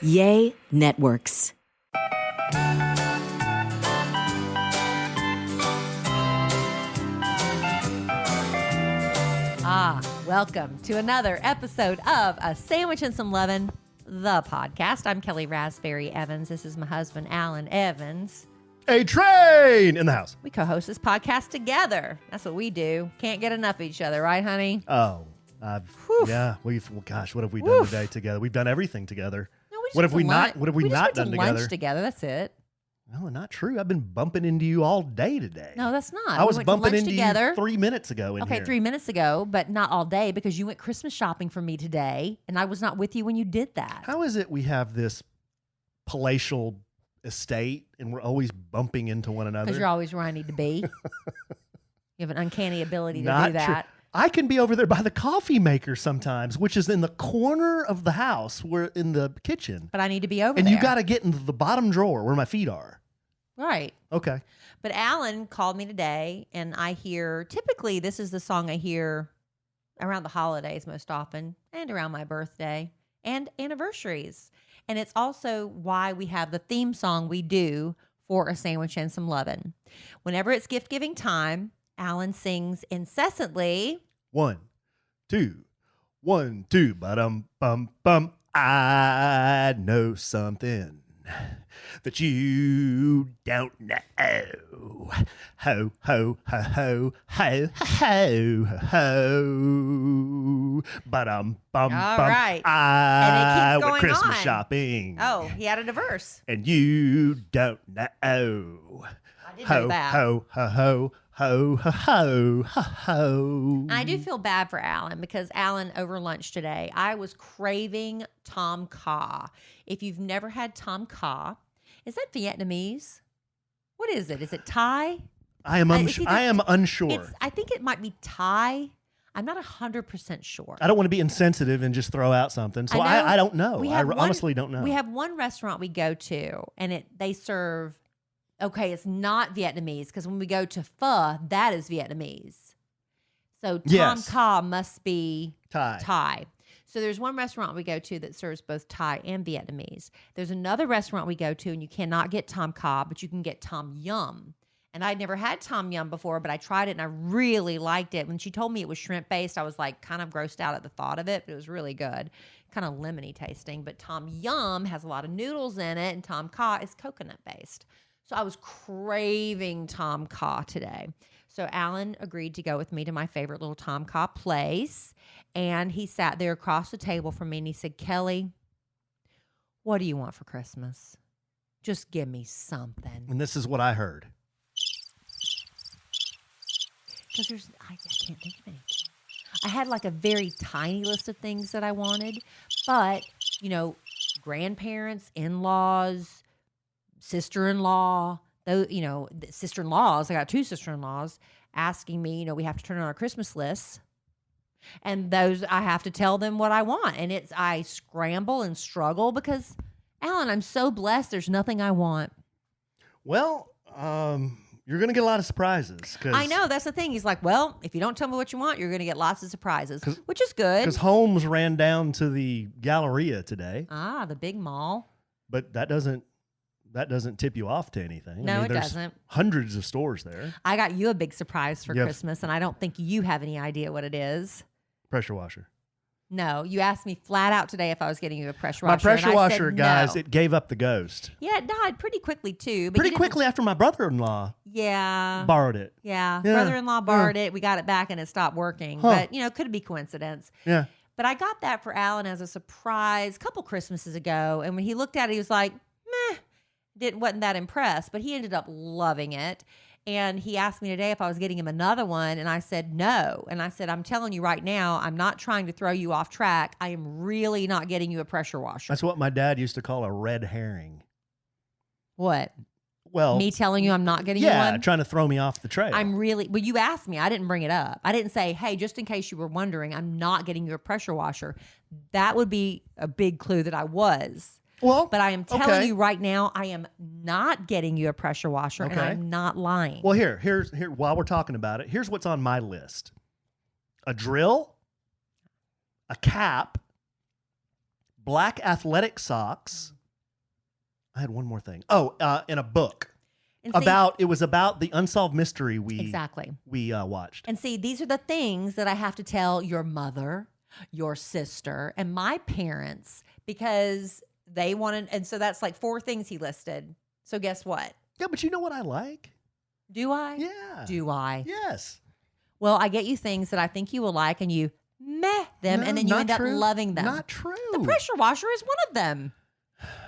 Yay Networks. Welcome to another episode of A Sandwich and Some Lovin', the podcast. I'm Kellie Raspberry Evans. This is my husband, Alan Evans. A train in the house. We co-host this podcast together. That's what we do. Can't get enough of each other, right, honey? Oh, yeah. What have we done today together? We've done everything together. No, we just What have we went to not? What have we not done lunch together? together? That's it. No, not true. I've been bumping into you all day today. No, that's not. I was we went bumping to lunch into together. you 3 minutes ago. Okay, 3 minutes ago, but not all day because you went Christmas shopping for me today, and I was not with you when you did that. How is it we have this palatial estate and we're always bumping into one another? Because you're always where I need to be. You have an uncanny ability to Not do that. true. I can be over there by the coffee maker sometimes, which is in the corner of the house. We're in the kitchen. But I need to be over And there. you got to get into the bottom drawer where my feet are. Right. Okay. But Alan called me today, and I hear, typically this is the song I hear around the holidays most often, and around my birthday, and anniversaries. And it's also why we have the theme song we do for A Sandwich and Some Lovin'. Whenever it's gift-giving time, Alan sings incessantly. 1, 2, 1, 2, bum. I know something that you don't know. Ho, ho, ho, ho, ho, ho, ho. Bum. All right. I And it keeps went going Christmas on. shopping. Oh, he added a verse. And you don't know. I did know that. Ho, ho, ho, ho, ho, ho, ho, ho. I do feel bad for Alan because Alan, over lunch today, I was craving Tom Kha. If you've never had Tom Kha, is that Vietnamese? What is it? Is it Thai? I am unsure. I think it might be Thai. I'm not 100% sure. I don't want to be insensitive and just throw out something. So I don't know. Honestly don't know. We have one restaurant we go to, and they serve, okay, it's not Vietnamese, because when we go to pho, that is Vietnamese. So Tom Kha must be Thai. So there's one restaurant we go to that serves both Thai and Vietnamese. There's another restaurant we go to, and you cannot get Tom Kha, but you can get Tom Yum. And I'd never had Tom Yum before, but I tried it, and I really liked it. When she told me it was shrimp-based, I was like kind of grossed out at the thought of it, but it was really good. Kind of lemony tasting. But Tom Yum has a lot of noodles in it, and Tom Kha is coconut-based. So I was craving Tom Kha today. So Alan agreed to go with me to my favorite little Tom Kha place. And he sat there across the table from me and he said, Kellie, what do you want for Christmas? Just give me something. And this is what I heard. Because I can't think of anything. I had like a very tiny list of things that I wanted. But, grandparents, in-laws, sister-in-law, sister-in-laws, I got 2 sister-in-laws asking me, we have to turn in our Christmas lists. And those, I have to tell them what I want. And I scramble and struggle because, Alan, I'm so blessed. There's nothing I want. Well, you're going to get a lot of surprises. I know. That's the thing. He's like, well, if you don't tell me what you want, you're going to get lots of surprises, which is good. Because Holmes ran down to the Galleria today. The big mall. But that doesn't tip you off to anything. No, it there's doesn't. Hundreds of stores there. I got you a big surprise for Christmas, and I don't think you have any idea what it is. Pressure washer. No, you asked me flat out today if I was getting you a pressure washer. My pressure washer, said guys, no. It gave up the ghost. Yeah, it died pretty quickly, too. But pretty quickly after my brother-in-law borrowed it. Yeah. Brother-in-law borrowed it. We got it back, and it stopped working. But, could be coincidence. Yeah. But I got that for Alan as a surprise a couple Christmases ago. And when he looked at it, he was like, meh, wasn't that impressed. But he ended up loving it. And he asked me today if I was getting him another one, and I said no. And I said, I'm telling you right now, I'm not trying to throw you off track. I am really not getting you a pressure washer. That's what my dad used to call a red herring. What? Well, me telling you I'm not getting you one? Yeah, trying to throw me off the trail. Well, you asked me. I didn't bring it up. I didn't say, hey, just in case you were wondering, I'm not getting you a pressure washer. That would be a big clue that I was. Well, but I am telling you right now, I am not getting you a pressure washer, and I'm not lying. Well, here, while we're talking about it, here's what's on my list: a drill, a cap, black athletic socks, I had one more thing. Oh, in a book. And see, It was about the unsolved mystery we watched. And see, these are the things that I have to tell your mother, your sister, and my parents because they wanted, and so that's like 4 things he listed. So guess what? Yeah, but you know what I like? Do I? Yeah. Do I? Yes. Well, I get you things that I think you will like and you meh them No, and then you end true. up loving them. Not true. The pressure washer is one of them.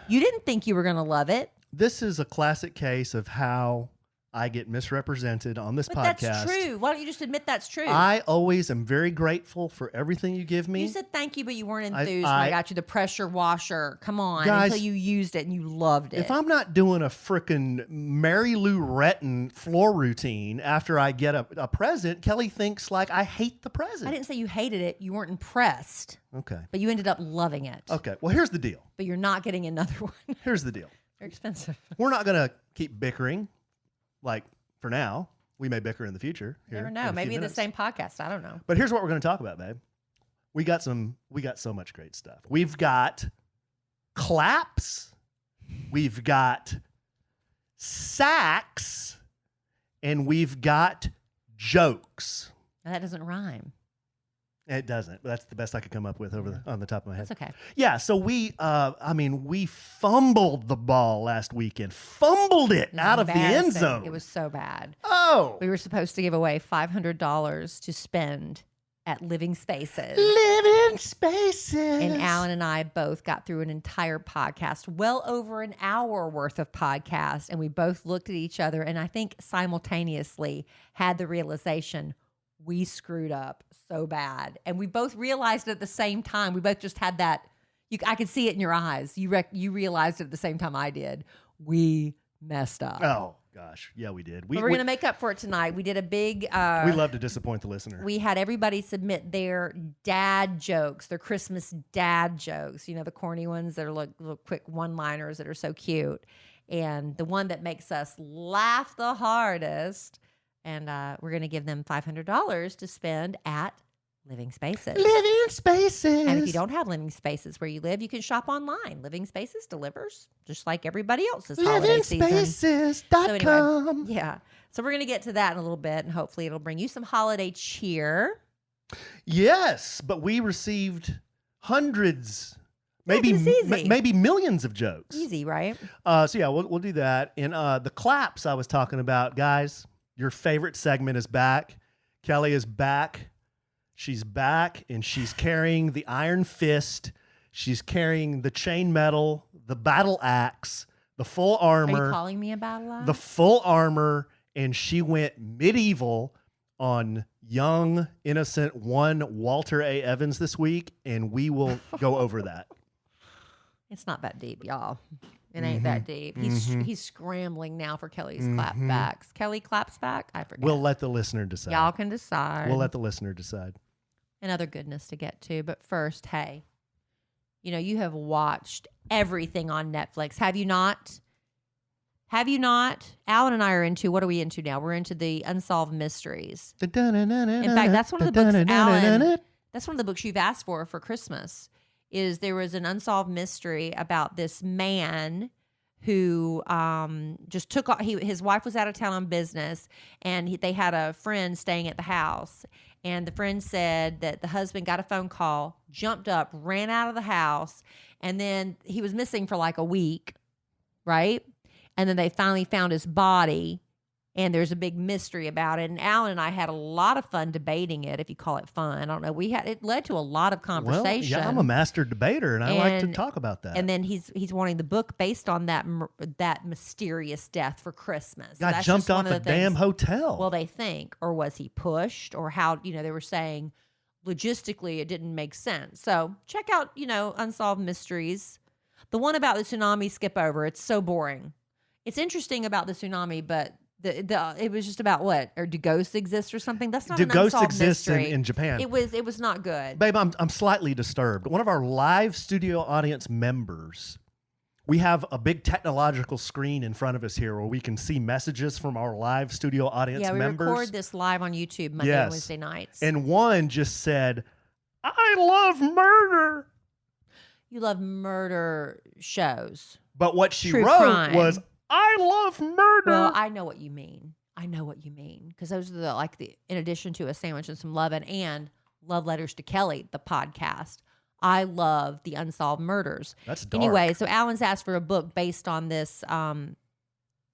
You didn't think you were going to love it. This is a classic case of how I get misrepresented on this But podcast. that's true. Why don't you just admit that's true? I always am very grateful for everything you give me. You said thank you, but you weren't enthused when I got you the pressure washer. Come on, guys, until you used it and you loved it. If I'm not doing a frickin' Mary Lou Retton floor routine after I get a present, Kelly thinks like I hate the present. I didn't say you hated it. You weren't impressed. Okay. But you ended up loving it. Okay. Well, here's the deal. But you're not getting another one. Here's the deal. They're expensive. We're not going to keep bickering like for now. We may bicker in the future. You never know. Maybe in the same podcast. I don't know. But here's what we're going to talk about, babe. We got so much great stuff. We've got claps. We've got sacks. And we've got jokes. That doesn't rhyme. It doesn't, but that's the best I could come up with on the top of my head. That's okay. Yeah, so we fumbled the ball last weekend. Fumbled it out of the end zone. It was so bad. Oh. We were supposed to give away $500 to spend at Living Spaces. Living Spaces. And Alan and I both got through an entire podcast, well over an hour worth of podcast, and we both looked at each other and I think simultaneously had the realization we screwed up so bad. And we both realized it at the same time. We both just had that. I could see it in your eyes. You realized it at the same time I did. We messed up. Oh, gosh. Yeah, we did. We're going to make up for it tonight. We did a big... we love to disappoint the listener. We had everybody submit their dad jokes, their Christmas dad jokes. You know, the corny ones that are little quick one-liners that are so cute. And the one that makes us laugh the hardest... And we're going to give them $500 to spend at Living Spaces. Living Spaces. And if you don't have Living Spaces where you live, you can shop online. Living Spaces delivers just like everybody else's holiday season. LivingSpaces.com. So anyway, yeah. So we're going to get to that in a little bit, and hopefully it'll bring you some holiday cheer. Yes, but we received hundreds, maybe millions of jokes. Easy, right? So yeah, we'll do that. And the claps I was talking about, guys. Your favorite segment is back. Kelly is back. She's back, and she's carrying the iron fist. She's carrying the chain metal, the battle axe, the full armor. Are you calling me a battle axe? The full armor, and she went medieval on young, innocent one Walter A. Evans this week, and we will go over that. It's not that deep, y'all. It ain't that deep. He's scrambling now for Kellie's clap backs. Kellie Claps Back? I forget. We'll let the listener decide. Y'all can decide. We'll let the listener decide. And other goodness to get to. But first, hey, you know, you have watched everything on Netflix. Have you not? Have you not? Alan and I are into, what are we into now? We're into the Unsolved Mysteries. In fact, that's one of the books, Alan, that's one of the books you've asked for Christmas. Is there was an unsolved mystery about this man who just took off. His wife was out of town on business, and they had a friend staying at the house. And the friend said that the husband got a phone call, jumped up, ran out of the house, and then he was missing for like a week, right? And then they finally found his body, and there's a big mystery about it. And Alan and I had a lot of fun debating it, if you call it fun. I don't know. It led to a lot of conversation. Well, yeah, I'm a master debater, and I like to talk about that. And then he's wanting the book based on that mysterious death for Christmas. Got jumped off a damn hotel. Well, they think, or was he pushed, or how? You know, they were saying logistically it didn't make sense. So check out, Unsolved Mysteries. The one about the tsunami, skip over. It's so boring. It's interesting about the tsunami, but. It was just about what? Or do ghosts exist or something? That's not an unsolved mystery. Do ghosts exist in Japan? It was not good. Babe, I'm slightly disturbed. One of our live studio audience members, we have a big technological screen in front of us here where we can see messages from our live studio audience members. Yeah, we record this live on YouTube Monday and Wednesday nights. And one just said, I love murder. You love murder shows. But what she True wrote crime. was, I love murder. Well, I know what you mean. Because those are the in addition to a sandwich and some lovin' and Love Letters to Kellie, the podcast. I love the unsolved murders. That's dark. Anyway, so Alan's asked for a book based on this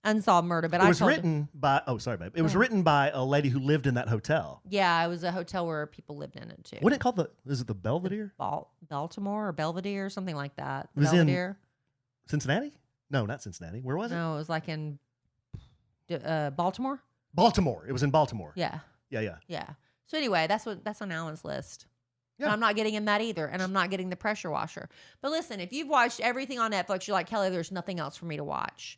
unsolved murder, but it was written by. Oh, sorry, babe. It was written by a lady who lived in that hotel. Yeah, it was a hotel where people lived in it too. What is it called? Is it the Belvedere? Baltimore or Belvedere or something like that. It was Belvedere. in Cincinnati? No, not Cincinnati. Where was it? No, it was like in Baltimore. Baltimore. It was in Baltimore. Yeah. Yeah. So anyway, that's on Alan's list. Yeah. And I'm not getting him that either, and I'm not getting the pressure washer. But listen, if you've watched everything on Netflix, you're like, Kellie, there's nothing else for me to watch.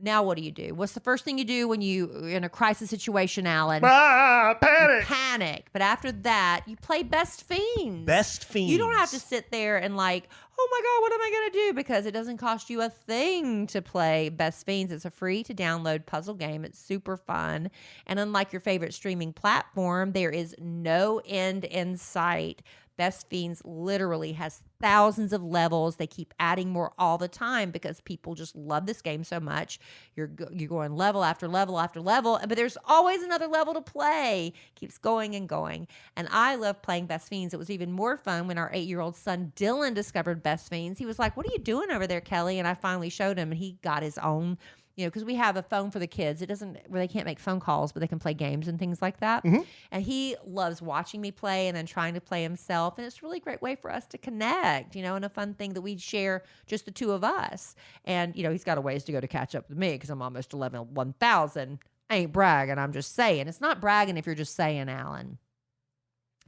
Now what do? What's the first thing you do when you're in a crisis situation, Alan? Panic. Panic. But after that, you play Best Fiends. Best Fiends. You don't have to sit there and like, oh my God, what am I going to do? Because it doesn't cost you a thing to play Best Fiends. It's a free to download puzzle game. It's super fun. And unlike your favorite streaming platform, there is no end in sight. Best Fiends literally has thousands of levels. They keep adding more all the time because people just love this game so much. You're going level after level after level, but there's always another level to play. Keeps going and going. And I love playing Best Fiends. It was even more fun when our 8-year-old son Dylan discovered Best Fiends. He was like, what are you doing over there, Kellie? And I finally showed him, and he got his own, because we have a phone for the kids. It doesn't, where they can't make phone calls, but they can play games and things like that. Mm-hmm. And he loves watching me play and then trying to play himself. And it's a really great way for us to connect, and a fun thing that we share, just the two of us. And, he's got a ways to go to catch up with me because I'm almost 1,000. I ain't bragging. I'm just saying. It's not bragging if you're just saying, Alan.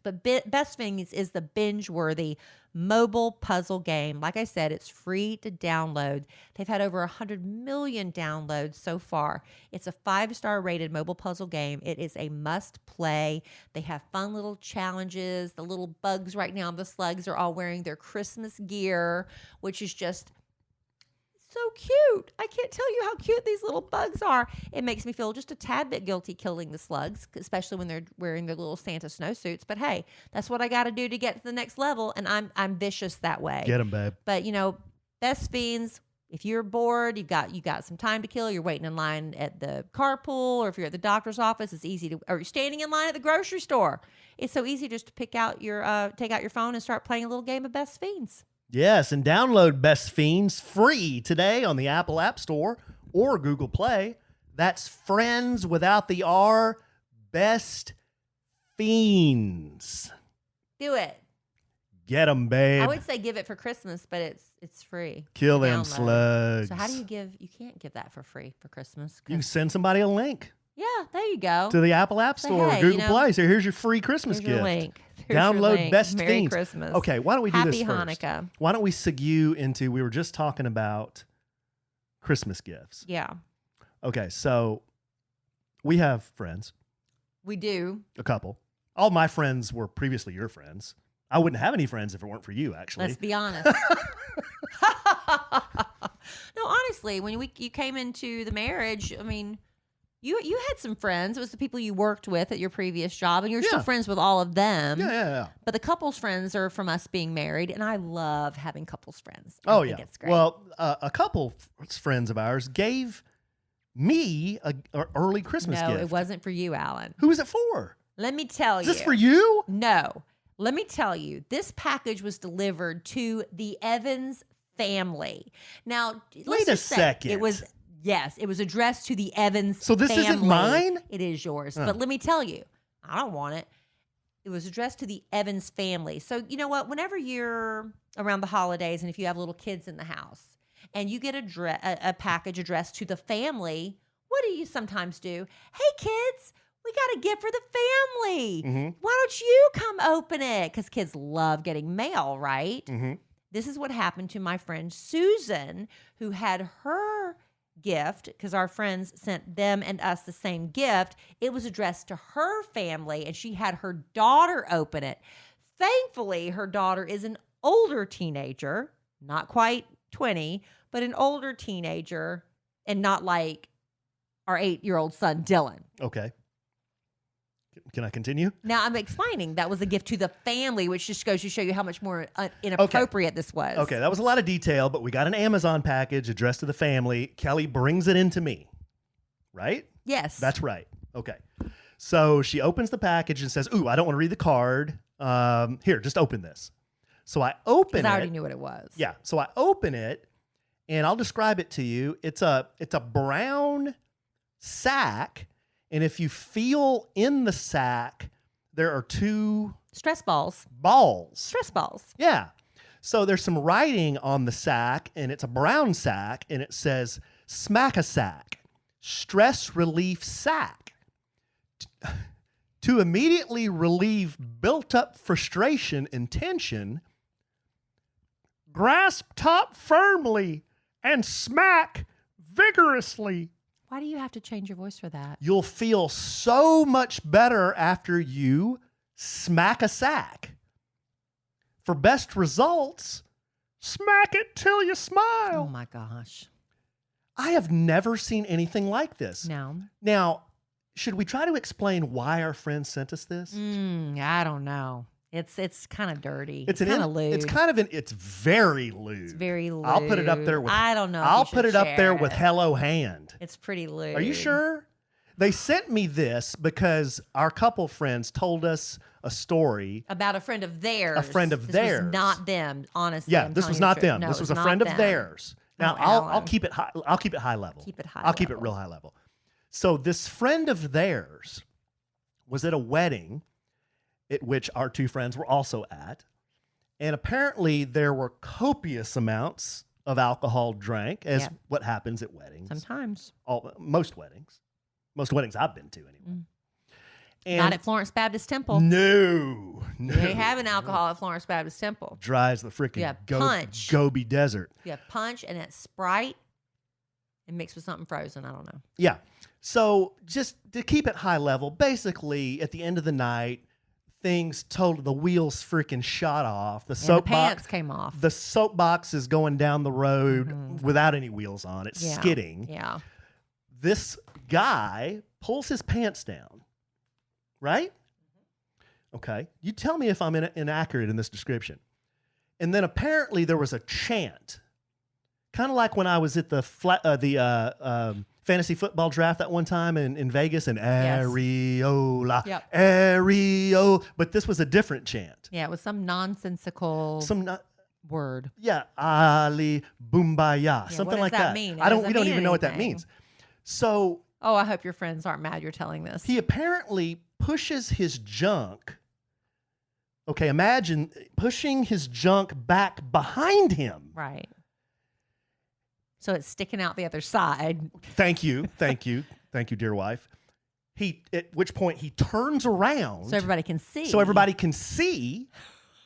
But Best Fiends is the binge-worthy mobile puzzle game. Like I said, it's free to download. They've had over 100 million downloads so far. It's a 5-star rated mobile puzzle game. It is a must-play. They have fun little challenges. The little bugs right now, the slugs, are all wearing their Christmas gear, which is just so cute. I can't tell you how cute these little bugs are. It makes me feel just a tad bit guilty killing the slugs, especially when they're wearing their little Santa snowsuits. But hey, that's what I got to do to get to the next level, and I'm vicious that way. Get them, babe. But Best Fiends. If you're bored, you got some time to kill. You're waiting in line at the carpool, or if you're at the doctor's office, it's easy to. Or you're standing in line at the grocery store. It's so easy just to take out your phone and start playing a little game of Best Fiends. Yes, and download Best Fiends free today on the Apple App Store or Google Play. That's friends without the R, Best Fiends. Do it. Get them, babe. I would say give it for Christmas, but it's free. Kill them slugs. So how do you can't give that for free for Christmas. You can send somebody a link. Yeah, there you go. To the Apple App Store or Google Play. So here's your free Christmas gift. Your link. Download Best Merry Fiends. Christmas. Okay, why don't we do this Happy first? Hanukkah. Why don't we segue into, we were just talking about Christmas gifts. Yeah. Okay, so we have friends. We do. A couple. All my friends were previously your friends. I wouldn't have any friends if it weren't for you, actually. Let's be honest. No, honestly, when you came into the marriage, I mean, you had some friends. It was the people you worked with at your previous job, and you're still friends with all of them. Yeah. But the couples friends are from us being married, and I love having couples friends. I think it's great. Well, a couple friends of ours gave me an early Christmas gift. No, it wasn't for you, Alan. Who was it for? Let me tell you. Is this for you? No. Let me tell you. This package was delivered to the Evans family. Now, wait a second. It was addressed to the Evans So this family. isn't mine? It is yours. But let me tell you, I don't want it. It was addressed to the Evans family. So you know what? Whenever you're around the holidays and if you have little kids in the house and you get a package addressed to the family, what do you sometimes do? Hey, kids, we got a gift for the family. Mm-hmm. Why don't you come open it? Because kids love getting mail, right? Mm-hmm. This is what happened to my friend Susan, who had her gift, because our friends sent them and us the same gift. It was addressed to her family, and she had her daughter open it. Thankfully, her daughter is an older teenager, not quite 20, but an older teenager, and not like our 8-year-old son, Dylan. Okay. Can I continue? Now I'm explaining that was a gift to the family, which just goes to show you how much more inappropriate this was. Okay, that was a lot of detail, but we got an Amazon package addressed to the family. Kellie brings it into me, right? Yes. That's right. Okay. So she opens the package and says, ooh, I don't want to read the card. Here, just open this. So I open it. I already knew what it was. Yeah. So I open it, and I'll describe it to you. It's a brown sack, and if you feel in the sack, there are two stress balls. Stress balls. Yeah. So there's some writing on the sack, and it's a brown sack, and it says Smack-a-Sack, stress relief sack. To immediately relieve built-up frustration and tension, grasp top firmly and smack vigorously. Why do you have to change your voice for that? You'll feel so much better after you smack a sack. For best results, smack it till you smile. Oh my gosh. I have never seen anything like this. No. Now, should we try to explain why our friend sent us this? I don't know. It's kind of dirty. It's kind of lewd. It's very lewd. It's very lewd. I'll put it up there with. I don't know. I'll put it up there with Hello Hand. It's pretty lewd. Are you sure? They sent me this because our couple friends told us a story about a friend of theirs. This was not them, honestly. Yeah, this was not them. No, this was a friend of theirs. Now I'll keep it high. I'll keep it high level. I'll keep it real high level. So this friend of theirs was at a wedding at which our two friends were also at. And apparently there were copious amounts of alcohol drank, as what happens at weddings. Sometimes. Most weddings. Most weddings I've been to anyway. And not at Florence Baptist Temple. No. They have an alcohol at Florence Baptist Temple. Dry as the freaking Gobi Desert. You have punch and it's Sprite and mixed with something frozen. I don't know. Yeah. So just to keep it high level, basically at the end of the night, the wheels freaking shot off. The pants came off. The soapbox is going down the road without any wheels on. It's skidding. Yeah. This guy pulls his pants down, right? Okay. You tell me if I'm inaccurate in this description. And then apparently there was a chant, kind of like when I was at the fantasy football draft that one time in Vegas, and Areola, Areola. But this was a different chant. Yeah, it was some nonsensical word. Yeah, Ali Bumbaya, something like that. Mean? We don't even know what that means. So, I hope your friends aren't mad you're telling this. He apparently pushes his junk. Okay, imagine pushing his junk back behind him. Right. So it's sticking out the other side. Thank you, dear wife. At which point he turns around so everybody can see.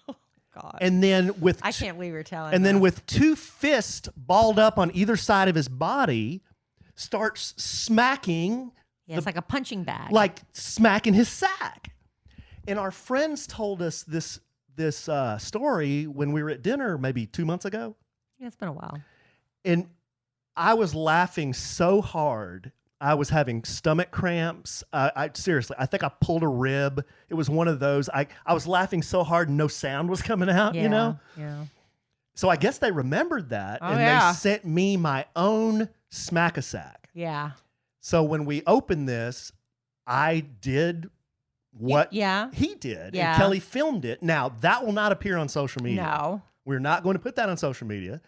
Oh God! And then I can't believe you're telling. And then with two fists balled up on either side of his body, starts smacking. Yeah, it's like a punching bag. Like smacking his sack. And our friends told us this story when we were at dinner maybe 2 months ago. Yeah, it's been a while. And I was laughing so hard. I was having stomach cramps. Seriously, I think I pulled a rib. It was one of those. I was laughing so hard and no sound was coming out, you know? Yeah. So I guess they remembered that they sent me my own smack-a-sack. Yeah. So when we opened this, I did what he did. Yeah. And Kellie filmed it. Now, that will not appear on social media. No. We're not going to put that on social media.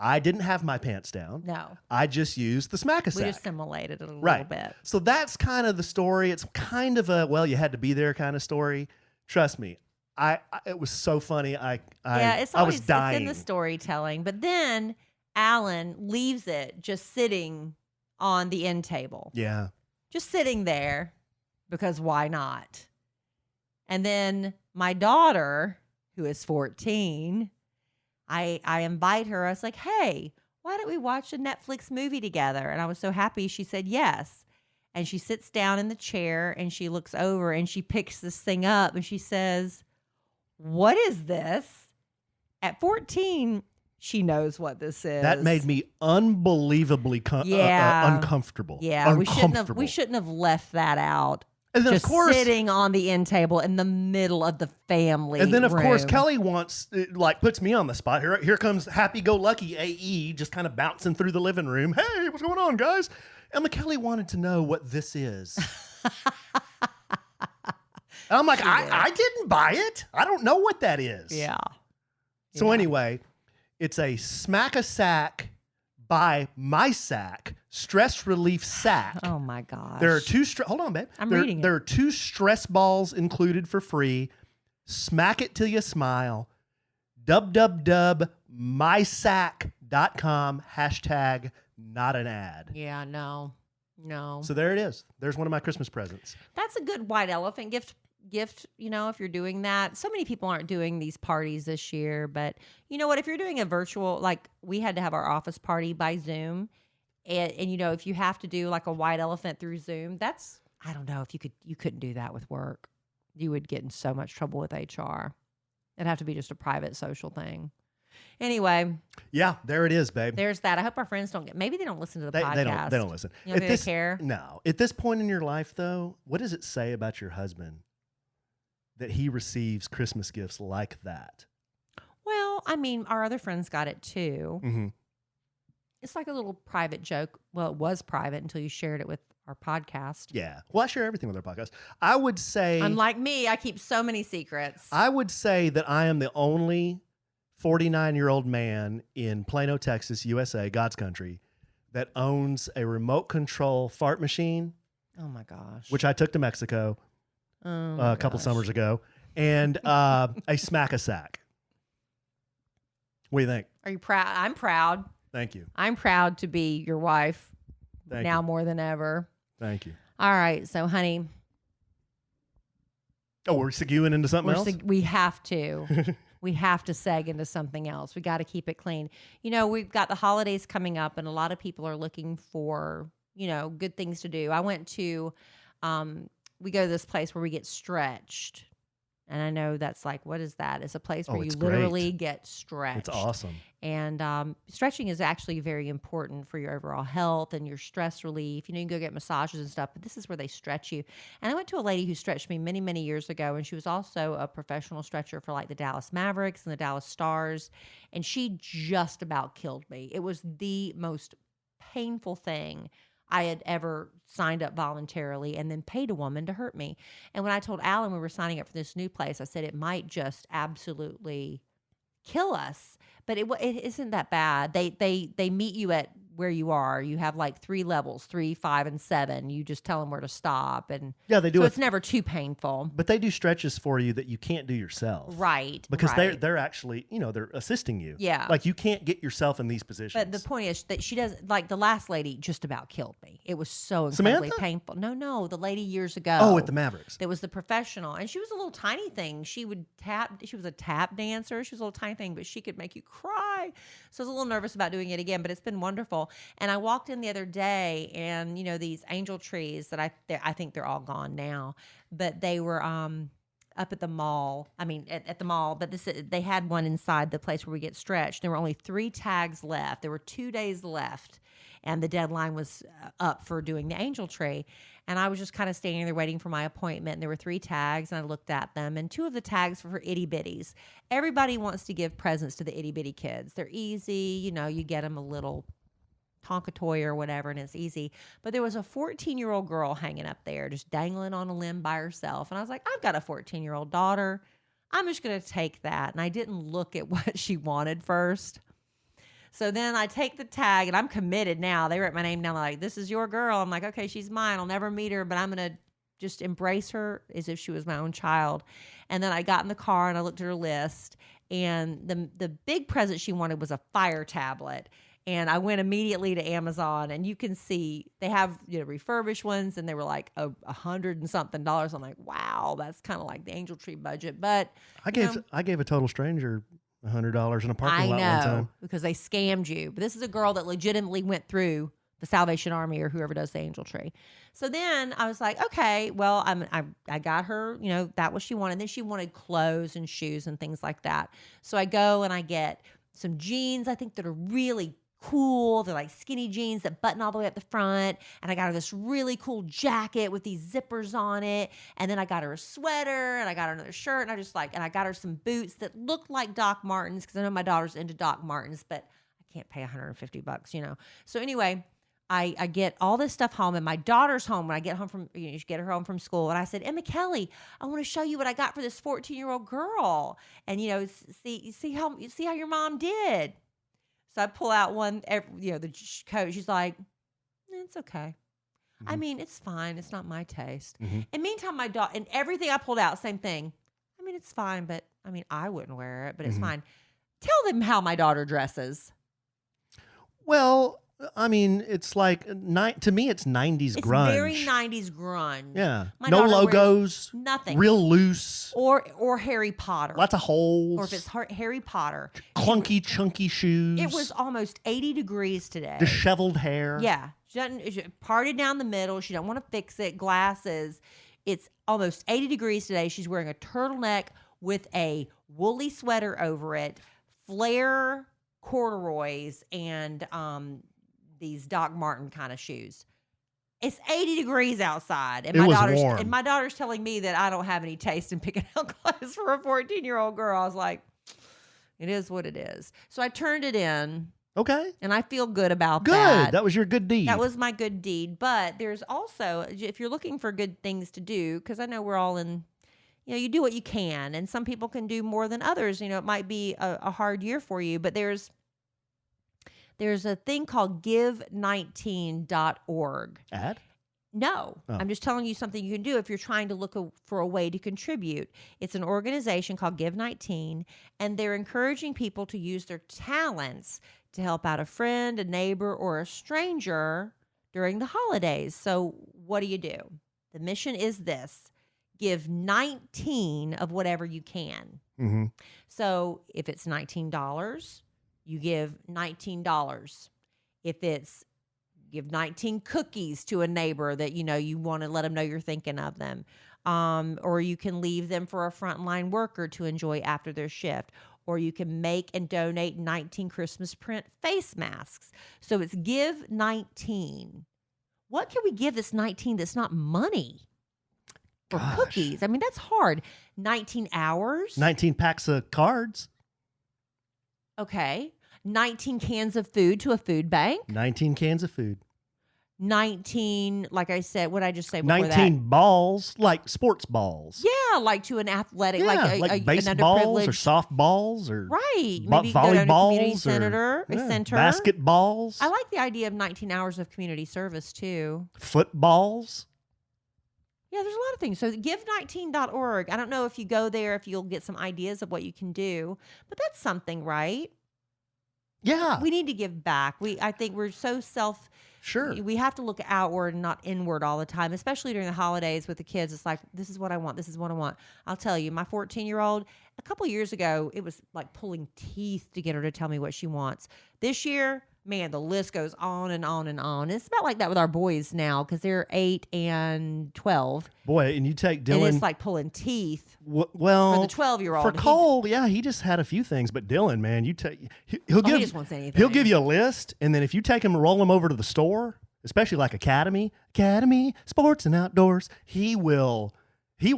I didn't have my pants down. No. I just used the smack-a-sack. We just simulated it a little bit. So that's kind of the story. It's kind of a, you had to be there kind of story. Trust me. It was so funny. I was dying. It's in the storytelling. But then Allen leaves it just sitting on the end table. Yeah. Just sitting there because why not? And then my daughter, who is 14, I invite her. I was like, hey, why don't we watch a Netflix movie together? And I was so happy she said yes. And she sits down in the chair and she looks over and she picks this thing up and she says, what is this? At 14, she knows what this is. That made me unbelievably uncomfortable. Yeah, we shouldn't have left that out And then just of course sitting on the end table in the middle of the family. And then of course room. Kellie puts me on the spot. Here comes happy-go-lucky AE just kind of bouncing through the living room. Hey, what's going on, guys? And Kellie wanted to know what this is. And I'm like, I didn't buy it. I don't know what that is. Yeah. So anyway, it's a Smack-a-Sack by My Sack stress relief sack. Oh my gosh. There are two. Hold on, babe. reading it. There are 2 stress balls included for free. Smack it till you smile. www.mysack.com. Not an ad. Yeah, no. So there it is. There's one of my Christmas presents. That's a good white elephant gift, if you're doing that. So many people aren't doing these parties this year, but you know what? If you're doing a virtual, like we had to have our office party by Zoom, and if you have to do like a white elephant through Zoom, I don't know if you couldn't do that with work. You would get in so much trouble with HR. It'd have to be just a private social thing. Anyway. Yeah, there it is, babe. There's that. I hope our friends maybe they don't listen to the podcast. They don't listen. You don't care? No. At this point in your life, though, what does it say about your husband that he receives Christmas gifts like that? Well, I mean, our other friends got it too. Mm-hmm. It's like a little private joke. Well, it was private until you shared it with our podcast. Yeah. Well, I share everything with our podcast. I would say... Unlike me, I keep so many secrets. I would say that I am the only 49-year-old man in Plano, Texas, USA, God's country, that owns a remote control fart machine. Oh, my gosh. Which I took to Mexico a couple summers ago. And a Smack-a-Sack. What do you think? Are you proud? I'm proud. Thank you. I'm proud to be your wife now more than ever. Thank you. All right. So, honey. Oh, we're seguing into something else? We have to. We have to seg into something else. We got to keep it clean. We've got the holidays coming up, and a lot of people are looking for, good things to do. I went to, we go to this place where we get stretched. And I know that's like, what is that? It's a place where you literally get stretched. It's awesome. And stretching is actually very important for your overall health and your stress relief. You can go get massages and stuff, but this is where they stretch you. And I went to a lady who stretched me many, many years ago, and she was also a professional stretcher for like the Dallas Mavericks and the Dallas Stars. And she just about killed me. It was the most painful thing I had ever signed up voluntarily and then paid a woman to hurt me. And when I told Alan we were signing up for this new place, I said it might just absolutely kill us. But it isn't that bad. They meet you at where you are. You have like 3 levels, 3, 5, and 7. You just tell them where to stop. And yeah, they do. So it's never too painful. But they do stretches for you that you can't do yourself. Right. Because they're actually, they're assisting you. Yeah. Like you can't get yourself in these positions. But the point is that she does, like the last lady just about killed me. It was so incredibly painful. No, the lady years ago. Oh, at the Mavericks. That was the professional. And she was a little tiny thing. She was a tap dancer. She was a little tiny thing, but she could make you cry. So I was a little nervous about doing it again, but it's been wonderful. And I walked in the other day, and these angel trees that I think they're all gone now, but they were up at the mall. I mean, at the mall, but they had one inside the place where we get stretched. There were only 3 tags left. There were 2 days left, and the deadline was up for doing the angel tree. And I was just kind of standing there waiting for my appointment. And there were 3 tags, and I looked at them. And 2 of the tags were for itty bitties. Everybody wants to give presents to the itty bitty kids. They're easy. You get them a little Tonka toy or whatever, and it's easy. But there was a 14-year-old girl hanging up there, just dangling on a limb by herself. And I was like, I've got a 14-year-old daughter. I'm just going to take that. And I didn't look at what she wanted first. So then I take the tag, and I'm committed now. They write my name down, like, this is your girl. I'm like, okay, she's mine. I'll never meet her, but I'm going to just embrace her as if she was my own child. And then I got in the car, and I looked at her list, and the big present she wanted was a fire tablet. And I went immediately to Amazon, and you can see they have refurbished ones, and they were like $100 and something. I'm like, wow, that's kind of like the angel tree budget. But I gave a total stranger $100 in a parking lot one time because they scammed you. But this is a girl that legitimately went through the Salvation Army or whoever does the angel tree. So then I was like, okay, well, I got her, that was she wanted. And then she wanted clothes and shoes and things like that. So I go and I get some jeans, I think, that are really cool. They're like skinny jeans that button all the way up the front. And I got her this really cool jacket with these zippers on it. And then I got her a sweater and I got her another shirt. And I got her some boots that looked like Doc Martens because I know my daughter's into Doc Martens, but I can't pay $150, you know. So anyway, I get all this stuff home, and my daughter's home when I get home from, you get her home from school. And I said, Emma Kellie, I want to show you what I got for this 14-year-old girl. And, see how your mom did. So I pull out one, the coat. She's like, it's okay. Mm-hmm. I mean, it's fine. It's not my taste. Mm-hmm. And meantime, my daughter, and everything I pulled out, same thing. I mean, it's fine, but I mean, I wouldn't wear it, but it's fine. Tell them how my daughter dresses. Well, I mean, it's like, to me, it's 90s grunge. It's very 90s grunge. Yeah. No logos. Nothing. Real loose. Or Harry Potter. Lots of holes. Or if it's Harry Potter. Clunky, chunky shoes. It was almost 80 degrees today. Disheveled hair. Yeah. She parted down the middle. She don't want to fix it. Glasses. It's almost 80 degrees today. She's wearing a turtleneck with a woolly sweater over it, flare corduroys, and these Doc Marten kind of shoes. It's 80 degrees outside, and my daughter's telling me that I don't have any taste in picking out clothes for a 14-year-old girl. I was like, it is what it is. So I turned it in. Okay. And I feel good about that. Good. That was your good deed. That was my good deed. But there's also, if you're looking for good things to do, because I know we're all in, you do what you can, and some people can do more than others. It might be a hard year for you, but there's a thing called give19.org. Ad? No, I'm just telling you something you can do if you're trying to look for a way to contribute. It's an organization called Give19, and they're encouraging people to use their talents to help out a friend, a neighbor, or a stranger during the holidays. So what do? The mission is this: give 19 of whatever you can. Mm-hmm. So if it's $19, you give $19. If it's give 19 cookies to a neighbor that you want to let them know you're thinking of them, or you can leave them for a frontline worker to enjoy after their shift, or you can make and donate 19 Christmas print face masks. So it's give 19. What can we give this 19 that's not money? Or cookies? I mean, that's hard. 19 hours? 19 packs of cards. Okay. 19 cans of food to a food bank. 19 cans of food. 19, like I said, what did I just say before 19 balls, like sports balls. Yeah, like to an athletic, like baseballs or softballs or right. Maybe you can go to a community center. Basketballs. I like the idea of 19 hours of community service too. Footballs. Yeah, there's a lot of things. So give19.org. I don't know if you go there, if you'll get some ideas of what you can do, but that's something, right? Yeah. We need to give back. I think we're so Sure. We have to look outward and not inward all the time, especially during the holidays with the kids. It's like, this is what I want. This is what I want. I'll tell you, my 14-year-old, a couple years ago, it was like pulling teeth to get her to tell me what she wants. This year, man, the list goes on and on and on. It's about like that with our boys now because they're 8 and 12. Boy, and you take Dylan. And it's like pulling teeth. Well, for the 12-year-old. For Cole, he just had a few things. But Dylan, man, he just wants anything. He'll give you a list, and then if you take him and roll him over to the store, especially like Academy, Sports and Outdoors, he will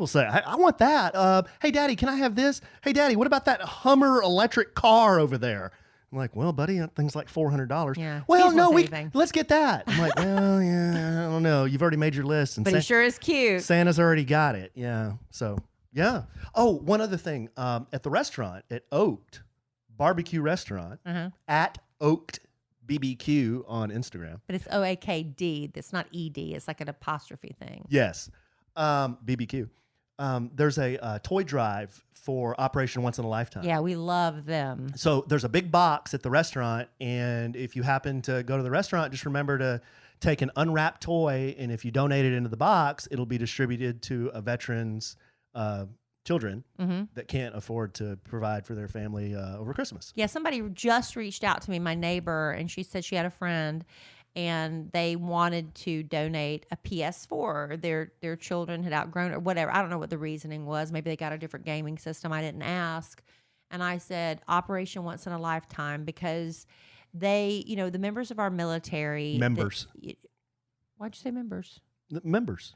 say, I want that. Hey, Daddy, can I have this? Hey, Daddy, what about that Hummer electric car over there? I'm like, well, buddy, that thing's like $400. Yeah. Well, no, let's get that. I'm like, well, yeah, I don't know. You've already made your list. And but he sure is cute. Santa's already got it. Yeah. So, yeah. Oh, one other thing. At the restaurant, at Oaked Barbecue Restaurant, at Oaked BBQ on Instagram. But it's OAKD. It's not ED. It's like an apostrophe thing. Yes. BBQ. There's a toy drive for Operation Once in a Lifetime. Yeah, we love them. So there's a big box at the restaurant, and if you happen to go to the restaurant, just remember to take an unwrapped toy, and if you donate it into the box, it'll be distributed to a veteran's children that can't afford to provide for their family over Christmas. Yeah, somebody just reached out to me, my neighbor, and she said she had a friend and they wanted to donate a PS4. Their children had outgrown it or whatever. I don't know what the reasoning was. Maybe they got a different gaming system. I didn't ask. And I said, Operation Once in a Lifetime, because they, the members of our military. Why'd you say members? Members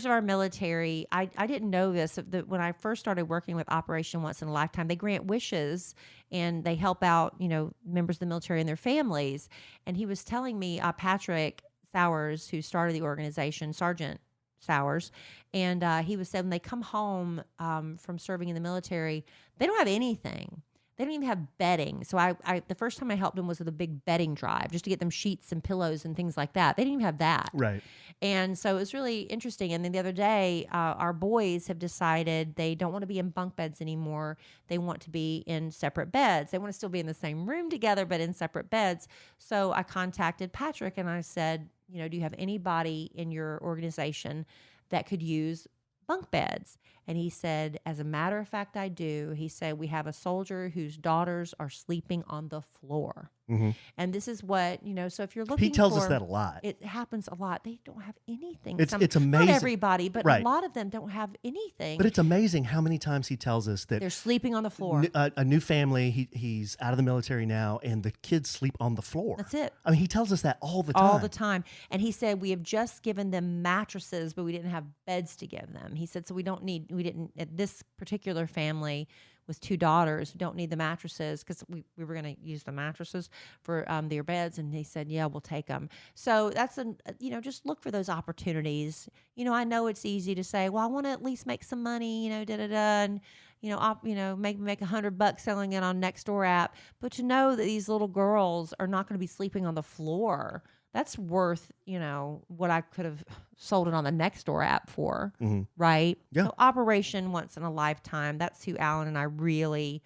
of our military. I didn't know this. When I first started working with Operation Once in a Lifetime, they grant wishes and they help out, members of the military and their families. And he was telling me, Patrick Sowers, who started the organization, Sergeant Sowers, and he was saying when they come home from serving in the military, they don't have anything. They don't even have bedding. So I the first time I helped them was with a big bedding drive just to get them sheets and pillows and things like that. They didn't even have that. Right. And so it was really interesting. And then the other day, our boys have decided they don't want to be in bunk beds anymore. They want to be in separate beds. They want to still be in the same room together, but in separate beds. So I contacted Patrick and I said, do you have anybody in your organization that could use bunk beds? And he said, as a matter of fact, I do. He said, we have a soldier whose daughters are sleeping on the floor. Mm-hmm. And this is what, so if you're looking he tells us that a lot. It happens a lot. They don't have anything. It's amazing. Not everybody, but a lot of them don't have anything. But it's amazing how many times he tells us that they're sleeping on the floor. A new family, he's out of the military now, and the kids sleep on the floor. That's it. I mean, he tells us that all the time. All the time. And he said, we have just given them mattresses, but we didn't have beds to give them. He said, so we didn't, at this particular family with 2 daughters, we don't need the mattresses because we were going to use the mattresses for their beds. And he said, yeah, we'll take them. So that's, just look for those opportunities. I know it's easy to say, well, I want to at least make some money, and, maybe make $100 selling it on Nextdoor app. But to know that these little girls are not going to be sleeping on the floor, that's worth, what I could have sold it on the Nextdoor app for, right? Yeah. So Operation Once in a Lifetime, that's who Alan and I really,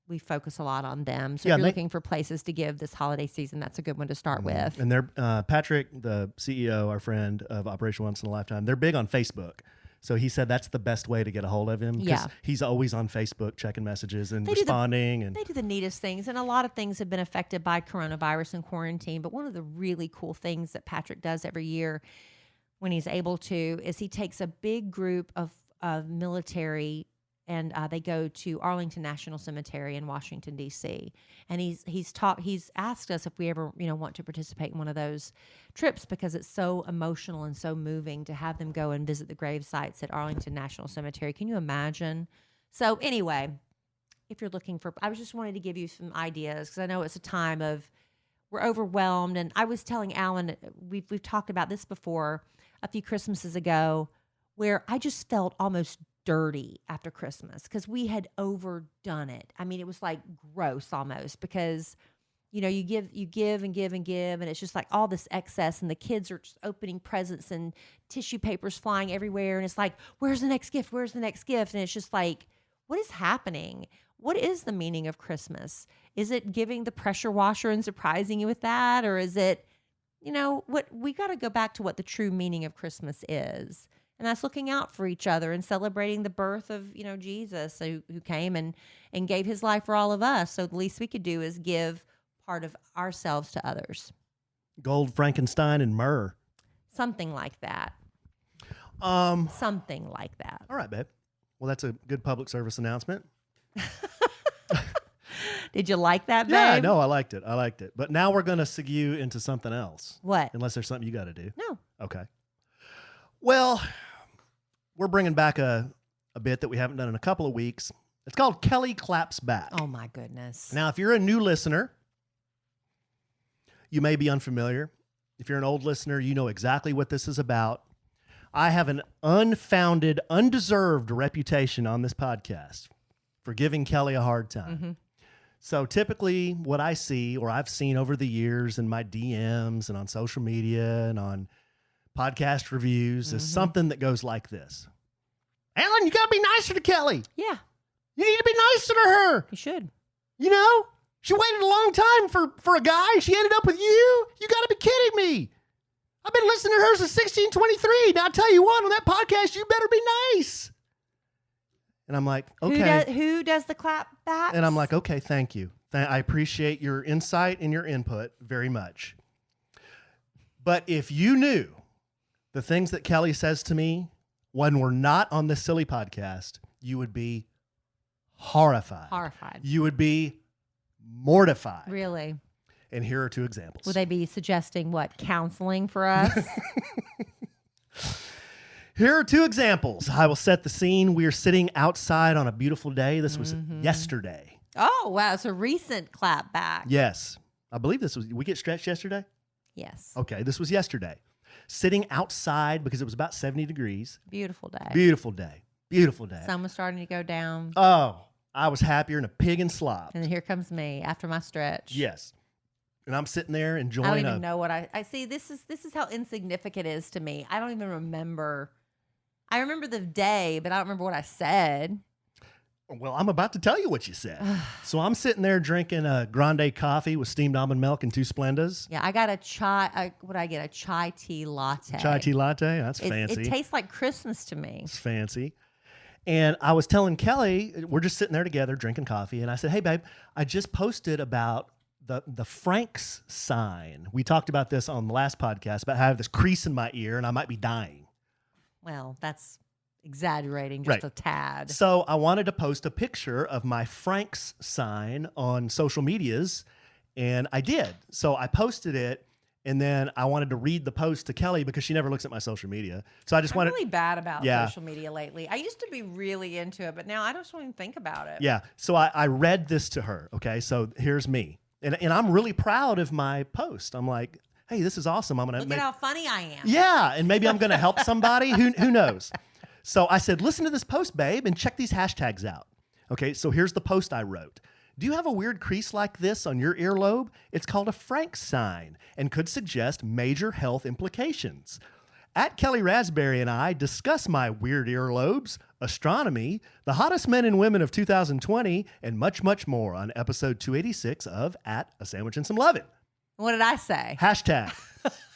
we focus a lot on them. So if you're looking for places to give this holiday season, that's a good one to start with. And they're, Patrick, the CEO, our friend of Operation Once in a Lifetime, they're big on Facebook. So he said that's the best way to get a hold of him because he's always on Facebook checking messages and responding. They do the neatest things. And a lot of things have been affected by coronavirus and quarantine. But one of the really cool things that Patrick does every year when he's able to is he takes a big group of military and they go to Arlington National Cemetery in Washington, D.C. And he's asked us if we ever want to participate in one of those trips because it's so emotional and so moving to have them go and visit the grave sites at Arlington National Cemetery. Can you imagine? So anyway, if you're looking for, I was just wanted to give you some ideas because I know it's a time of we're overwhelmed. And I was telling Alan, we've talked about this before a few Christmases ago, where I just felt almost dirty after Christmas because we had overdone it. I mean, it was like gross almost because, you give and give and give, and it's just like all this excess, and the kids are just opening presents and tissue papers flying everywhere, and it's like, where's the next gift? Where's the next gift? And it's just like, what is happening? What is the meaning of Christmas? Is it giving the pressure washer and surprising you with that, or is it, what we got to go back to what the true meaning of Christmas is. And that's looking out for each other and celebrating the birth of, Jesus who came and gave his life for all of us. So the least we could do is give part of ourselves to others. Gold, Frankenstein, and myrrh. Something like that. Something like that. All right, babe. Well, that's a good public service announcement. Did you like that, babe? Yeah, no, I liked it. But now we're going to segue into something else. What? Unless there's something you got to do. No. Okay. Well, we're bringing back a bit that we haven't done in a couple of weeks. It's called Kellie Claps Back. Oh, my goodness. Now, if you're a new listener, you may be unfamiliar. If you're an old listener, you know exactly what this is about. I have an unfounded, undeserved reputation on this podcast for giving Kellie a hard time. Mm-hmm. So typically what I see or I've seen over the years in my DMs and on social media and on podcast reviews is something that goes like this. Alan, you got to be nicer to Kellie. Yeah. You need to be nicer to her. You should. She waited a long time for a guy. She ended up with you. You got to be kidding me. I've been listening to her since 1623. Now, I'll tell you what, on that podcast, you better be nice. And I'm like, okay. Who does the clap back? And I'm like, okay, thank you. I appreciate your insight and your input very much. But if you knew the things that Kellie says to me when we're not on this silly podcast, you would be horrified. Horrified. You would be mortified. Really? And here are 2 examples. Would they be suggesting what? Counseling for us? Here are 2 examples. I will set the scene. We are sitting outside on a beautiful day. This was yesterday. Oh, wow. It's a recent clap back. Yes. I believe this was, we get stretched yesterday? Yes. Okay, this was yesterday. Sitting outside because it was about 70 degrees. Beautiful day. Beautiful day. Beautiful day. Sun was starting to go down. Oh, I was happier than a pig in slop. And then here comes me after my stretch. Yes. And I'm sitting there enjoying. I don't even know what I see. This is how insignificant it is to me. I don't even remember. I remember the day, but I don't remember what I said. Well, I'm about to tell you what you said. So I'm sitting there drinking a grande coffee with steamed almond milk and 2 Splendas. Yeah, I got a chai. What did I get? A chai tea latte. Chai tea latte? That's fancy. It tastes like Christmas to me. It's fancy. And I was telling Kelly, we're just sitting there together drinking coffee. And I said, hey, babe, I just posted about the Frank's sign. We talked about this on the last podcast about how I have this crease in my ear and I might be dying. Well, that's exaggerating just a tad. So I wanted to post a picture of my Frank's sign on social medias, and I did. So I posted it, and then I wanted to read the post to Kelly because she never looks at my social media. So I just wanted. I'm really bad about social media lately. I used to be really into it, but now I just don't even think about it. Yeah. So I read this to her. Okay. So here's me, and I'm really proud of my post. I'm like, hey, this is awesome. I'm gonna look at how funny I am. Yeah, and maybe I'm gonna help somebody. Who knows? So I said, listen to this post, babe, and check these hashtags out. Okay, so here's the post I wrote. Do you have a weird crease like this on your earlobe? It's called a Frank's sign and could suggest major health implications. At Kellie Raspberry and I discuss my weird earlobes, astronomy, the hottest men and women of 2020, and much, much more on episode 286 of At A Sandwich and Some Lovin'. What did I say? Hashtag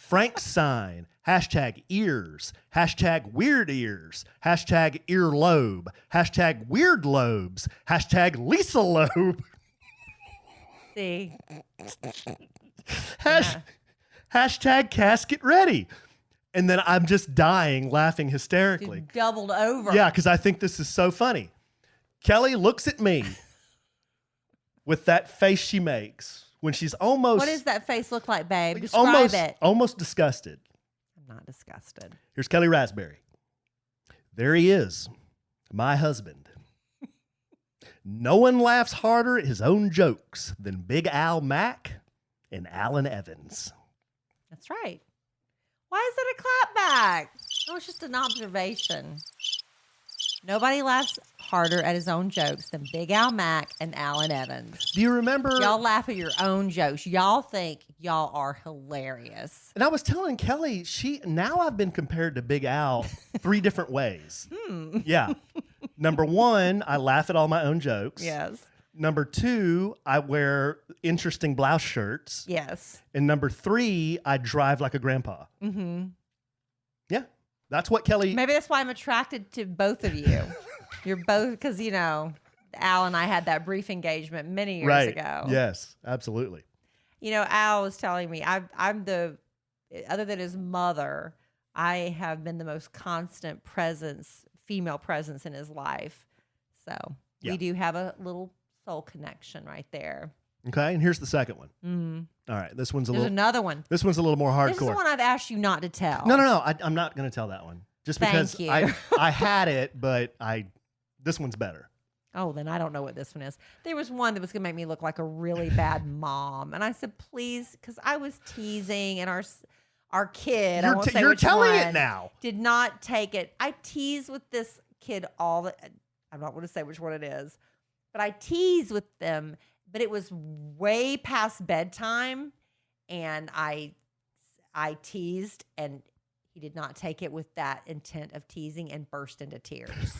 Frank's sign. Hashtag ears. Hashtag weird ears. Hashtag earlobe. Hashtag weird lobes. Hashtag Lisa lobe. See. Hashtag casket ready. And then I'm just dying, laughing hysterically. Just doubled over. Yeah, because I think this is so funny. Kelly looks at me with that face she makes when she's almost... What does that face look like, babe? Describe it. Almost disgusted. I'm not disgusted. Here's Kellie Raspberry. There he is, my husband. No one laughs harder at his own jokes than Big Al Mack and Alan Evans. That's right. Why is it a clap back? Oh, it's just an observation. Nobody laughs harder at his own jokes than Big Al Mack and Alan Evans. Do you remember? Y'all laugh at your own jokes. Y'all think y'all are hilarious. And I was telling Kelly, now I've been compared to Big Al 3 different ways. Yeah. Number 1, I laugh at all my own jokes. Yes. Number 2, I wear interesting blouse shirts. Yes. And number 3, I drive like a grandpa. Mm-hmm. Yeah. That's what Kelly... Maybe that's why I'm attracted to both of you. You're both, because, Al and I had that brief engagement many years ago. Yes, absolutely. Al was telling me, I'm the, other than his mother, I have been the most constant female presence in his life. So we do have a little soul connection right there. Okay, and here's the second one. Mm-hmm. All right, this one's There's another one. This one's a little more hardcore. This is the one I've asked you not to tell. No. I'm not going to tell that one. Just because I had it, but this one's better. Oh, then I don't know what this one is. There was one that was going to make me look like a really bad mom, and I said, please, because I was teasing, and our kid, I won't say you're which telling one, it now. Did not take it. I tease with this kid I'm not going to say which one it is, but I tease with them. But it was way past bedtime, and I teased, and he did not take it with that intent of teasing and burst into tears.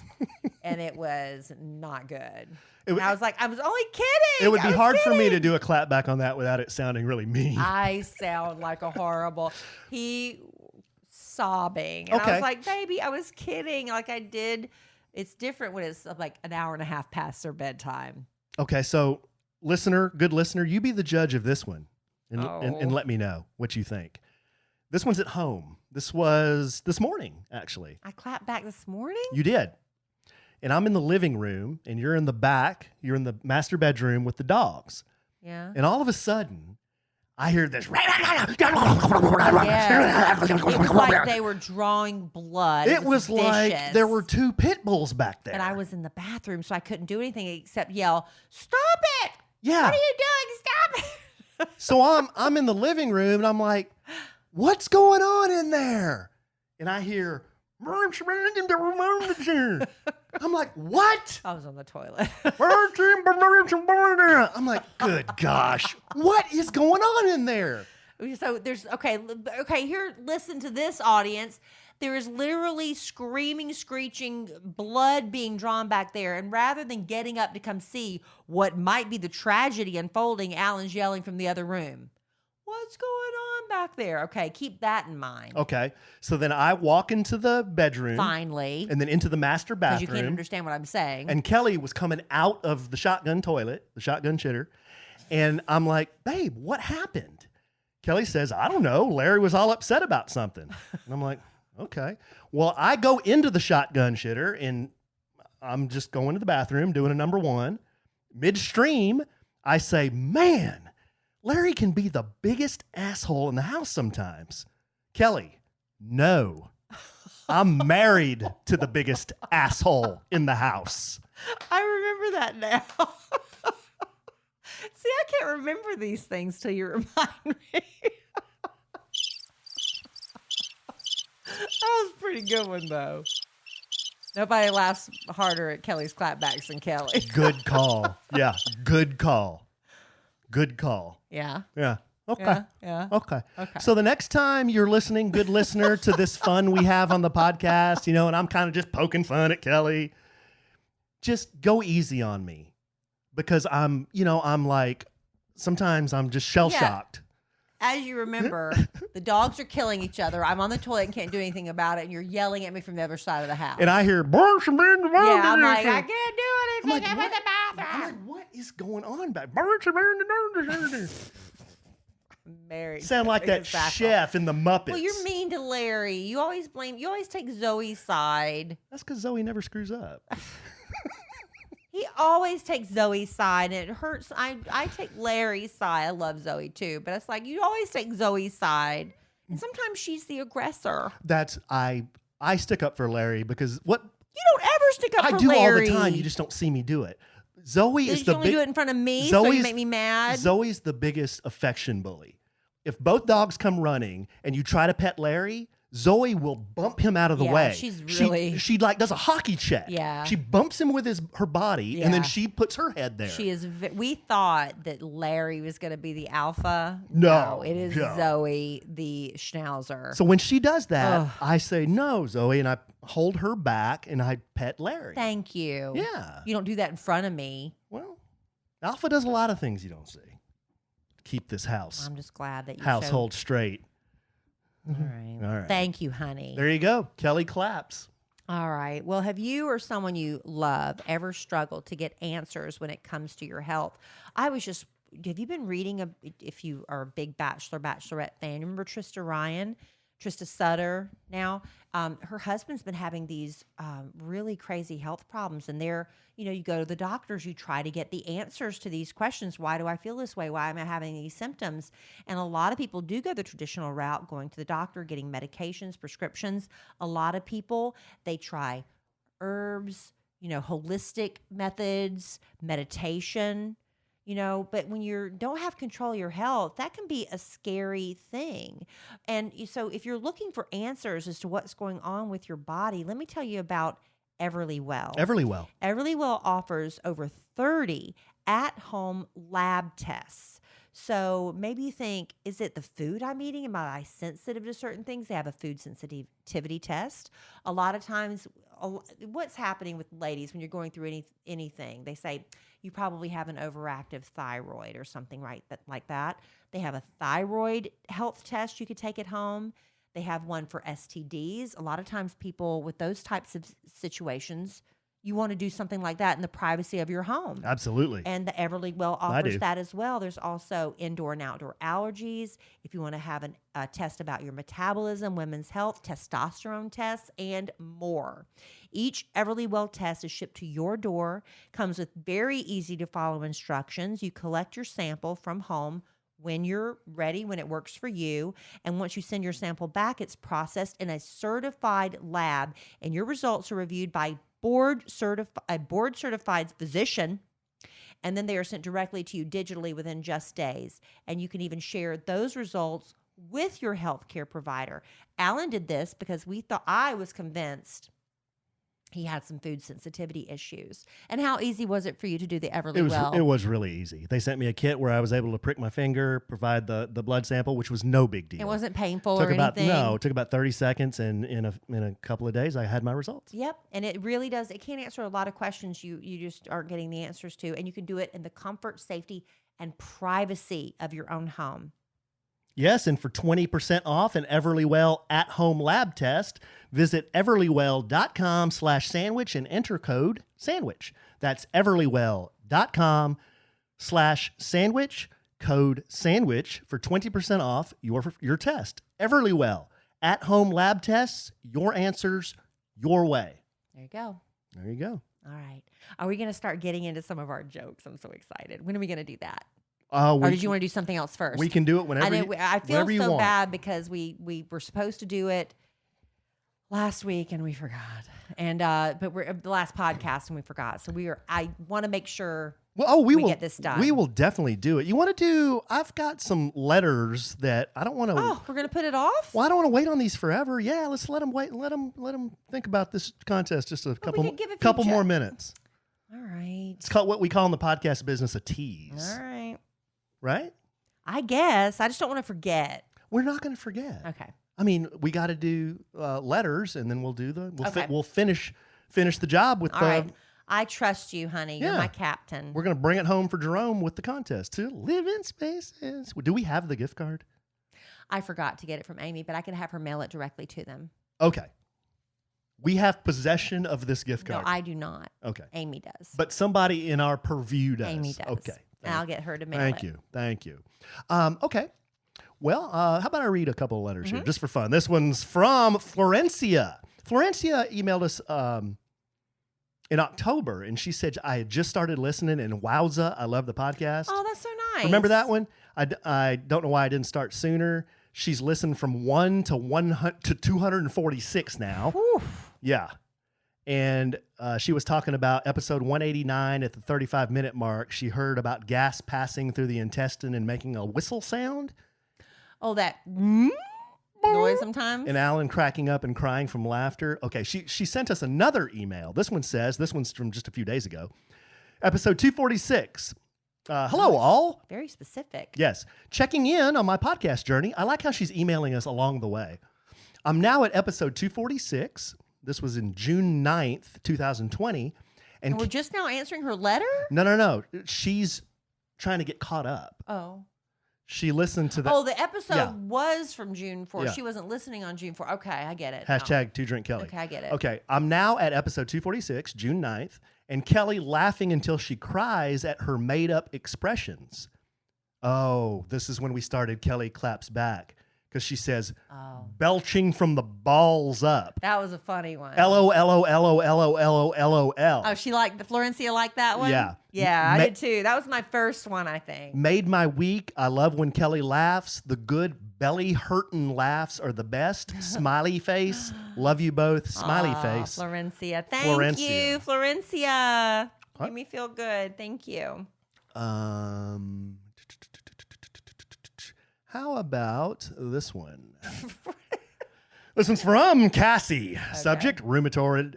And it was not good. I was like, I was only kidding. It would be hard for me to do a clap back on that without it sounding really mean. I sound like a horrible... He sobbing. And I was like, baby, I was kidding. Like I did. It's different when it's like an hour and a half past their bedtime. Okay, so... good listener, you be the judge of this one and let me know what you think. This one's at home. This was this morning, actually. I clapped back this morning? You did. And I'm in the living room, and you're in the back. You're in the master bedroom with the dogs. Yeah. And all of a sudden, I hear this. Yeah. It was like they were drawing blood. It was like there were 2 pit bulls back there. And I was in the bathroom, so I couldn't do anything except yell, "Stop it! Yeah. What are you doing? Stop it!" So I'm in the living room, and I'm like, what's going on in there? And I hear, I'm like, what? I was on the toilet. I'm like, good gosh, what is going on in there? So there's okay. Here, listen to this, audience. There is literally screaming, screeching, blood being drawn back there. And rather than getting up to come see what might be the tragedy unfolding, Alan's yelling from the other room, "What's going on back there?" Okay, keep that in mind. Okay, so then I walk into the bedroom. Finally. And then into the master bathroom. Because you can't understand what I'm saying. And Kellie was coming out of the shotgun toilet, the shotgun shitter. And I'm like, babe, what happened? Kellie says, I don't know. Larry was all upset about something. And I'm like, okay. Well, I go into the shotgun shitter and I'm just going to the bathroom doing a number 1. Midstream, I say, man, Larry can be the biggest asshole in the house sometimes. Kellie, no. I'm married to the biggest asshole in the house. I remember that now. See, I can't remember these things till you remind me. That was a pretty good one, though. Nobody laughs harder at Kellie's clapbacks than Kellie. Good call. Yeah, good call. Good call. Yeah. Yeah. Okay. Yeah. Okay. Okay. So the next time you're listening, good listener, to this fun we have on the podcast, and I'm kind of just poking fun at Kellie, just go easy on me. Because I'm like, sometimes I'm just shell-shocked. As you remember, the dogs are killing each other. I'm on the toilet and can't do anything about it, and you're yelling at me from the other side of the house. And I hear, yeah, I'm like, I can't do anything. I'm in the bathroom. I'm like, what is going on back? Married. Sound like that chef in the Muppets. Well, you're mean to Larry. You always take Zoe's side. That's because Zoe never screws up. He always takes Zoe's side, and it hurts. I take Larry's side. I love Zoe too, but it's like you always take Zoe's side, and sometimes she's the aggressor. I stick up for Larry because what you don't ever stick up for Larry. I do all the time. You just don't see me do it. Zoe is the only do it in front of me, so you make me mad. Zoe's the biggest affection bully. If both dogs come running and you try to pet Larry, Zoe will bump him out of the way. She's really... She like does a hockey check. Yeah. She bumps him with her body, and then she puts her head there. She is... We thought that Larry was going to be the alpha. No. It is Zoe, the schnauzer. So when she does that, I say, no, Zoe, and I hold her back, and I pet Larry. Thank you. Yeah. You don't do that in front of me. Well, Alpha does a lot of things you don't see. Keep this I'm just glad that you household straight. All right. Thank you, honey. There you go. Kellie Claps. All right. Well, have you or someone you love ever struggled to get answers when it comes to your health? Have you been reading, if you are a big Bachelorette fan, remember Trista Sutter now? Her husband's been having these really crazy health problems, and you go to the doctors, you try to get the answers to these questions. Why do I feel this way? Why am I having these symptoms? And a lot of people do go the traditional route, going to the doctor, getting medications, prescriptions. A lot of people, they try herbs, holistic methods, meditation. But when you don't have control of your health, that can be a scary thing. And so if you're looking for answers as to what's going on with your body, let me tell you about Everlywell. Everlywell offers over 30 at-home lab tests. So maybe you think, is it the food I'm eating? Am I sensitive to certain things? They have a food sensitivity test. A lot of times, what's happening with ladies when you're going through anything, they say you probably have an overactive thyroid or something like that. They have a thyroid health test you could take at home. They have one for STDs. A lot of times people with those types of situations, you want to do something like that in the privacy of your home. Absolutely. And the Everlywell offers that as well. There's also indoor and outdoor allergies. If you want to have a test about your metabolism, women's health, testosterone tests, and more. Each Everlywell test is shipped to your door, comes with very easy to follow instructions. You collect your sample from home when you're ready, when it works for you. And once you send your sample back, it's processed in a certified lab, and your results are reviewed by a board-certified physician, and then they are sent directly to you digitally within just days. And you can even share those results with your healthcare provider. Allen did this because I was convinced he had some food sensitivity issues. And how easy was it for you to do the Everlywell? It was really easy. They sent me a kit where I was able to prick my finger, provide the blood sample, which was no big deal. It wasn't painful or anything? No, it took about 30 seconds, and in a couple of days, I had my results. Yep, and it really does. It can answer a lot of questions you just aren't getting the answers to, and you can do it in the comfort, safety, and privacy of your own home. Yes, and for 20% off an Everlywell at-home lab test, visit everlywell.com/sandwich and enter code SANDWICH. That's everlywell.com/sandwich, code SANDWICH for 20% off your test. Everlywell, at-home lab tests, your answers, your way. There you go. There you go. All right. Are we going to start getting into some of our jokes? I'm so excited. When are we going to do that? Or did you want to do something else first? We can do it whenever I feel so want. bad because we were supposed to do it last week and we forgot. And but we're the last podcast and we forgot. So I want to make sure we get this done. We will definitely do it. You want to do? I've got some letters that I don't want to. Oh, we're gonna put it off? Well, I don't want to wait on these forever. Yeah, let's let them wait. Let them think about this contest just a couple more minutes. All right. It's called what we call in the podcast business a tease. All right. Right? I guess. I just don't want to forget. We're not going to forget. Okay. I mean, we got to do letters, and then we'll do we'll finish the job with All right. I trust you, honey. You're my captain. We're going to bring it home for Jerome with the contest to live in spaces. Do we have the gift card? I forgot to get it from Amy, but I could have her mail it directly to them. Okay. We have possession of this gift card. No, I do not. Okay. Amy does. But somebody in our purview does. Amy does. Okay. And I'll get her to mail it. Thank you. Okay. Well, how about I read a couple of letters here just for fun? This one's from Florencia. Florencia emailed us in October, and she said, I had just started listening, and wowza, I love the podcast. Oh, that's so nice. Remember that one? I don't know why I didn't start sooner. She's listened from 1 to 246 now. Whew. Yeah. And she was talking about episode 189 at the 35-minute mark. She heard about gas passing through the intestine and making a whistle sound. Oh, that noise sometimes. And Allen cracking up and crying from laughter. Okay, she sent us another email. This one's from just a few days ago. Episode 246. Hello, all. Very specific. Yes. Checking in on my podcast journey. I like how she's emailing us along the way. I'm now at episode 246. This was in June 9th, 2020. And we're just now answering her letter? No. She's trying to get caught up. Oh. She listened to the... Oh, the episode was from June 4th. Yeah. She wasn't listening on June 4th. Okay, I get it. Hashtag 2DrinkKellie. Okay, I get it. Okay, I'm now at episode 246, June 9th, and Kellie laughing until she cries at her made-up expressions. Oh, this is when we started Kellie Claps Back. Because she says, belching from the balls up. That was a funny one. LOLOLOLOLOL. Oh, she liked the Florencia liked that one? Yeah. Yeah, I did too. That was my first one, I think. Made my week. I love when Kellie laughs. The good belly hurting laughs are the best. Smiley face. Love you both. Smiley face. Florencia. Thank you, Florencia. Made me feel good. Thank you. How about this one? This one's from Cassie. Okay. Subject, rheumatoid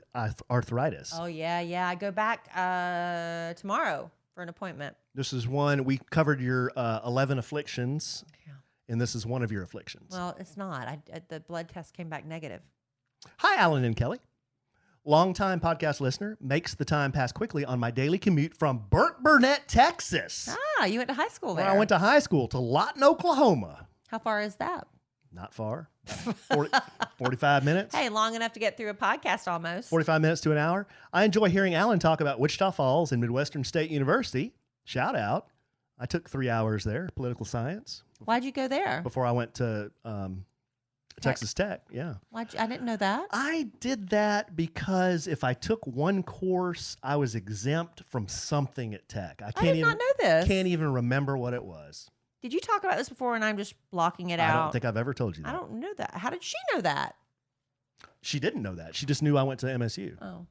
arthritis. Oh, yeah. I go back tomorrow for an appointment. This is one, we covered your 11 afflictions, and this is one of your afflictions. Well, it's not. The blood test came back negative. Hi, Allen and Kellie. Longtime podcast listener, makes the time pass quickly on my daily commute from Burnt Burnett, Texas. Ah, you went to high school there. I went to high school to Lawton, Oklahoma. How far is that? Not far. 45 minutes. Hey, long enough to get through a podcast almost. 45 minutes to an hour. I enjoy hearing Allen talk about Wichita Falls and Midwestern State University. Shout out. I took 3 hours there, political science. Why'd you go there? Before I went to Texas Tech, yeah. I didn't know that. I did that because if I took one course, I was exempt from something at Tech. I did not know this. Can't even remember what it was. Did you talk about this before and I'm just blocking it out? I don't think I've ever told you that. I don't know that. How did she know that? She didn't know that. She just knew I went to MSU. Oh.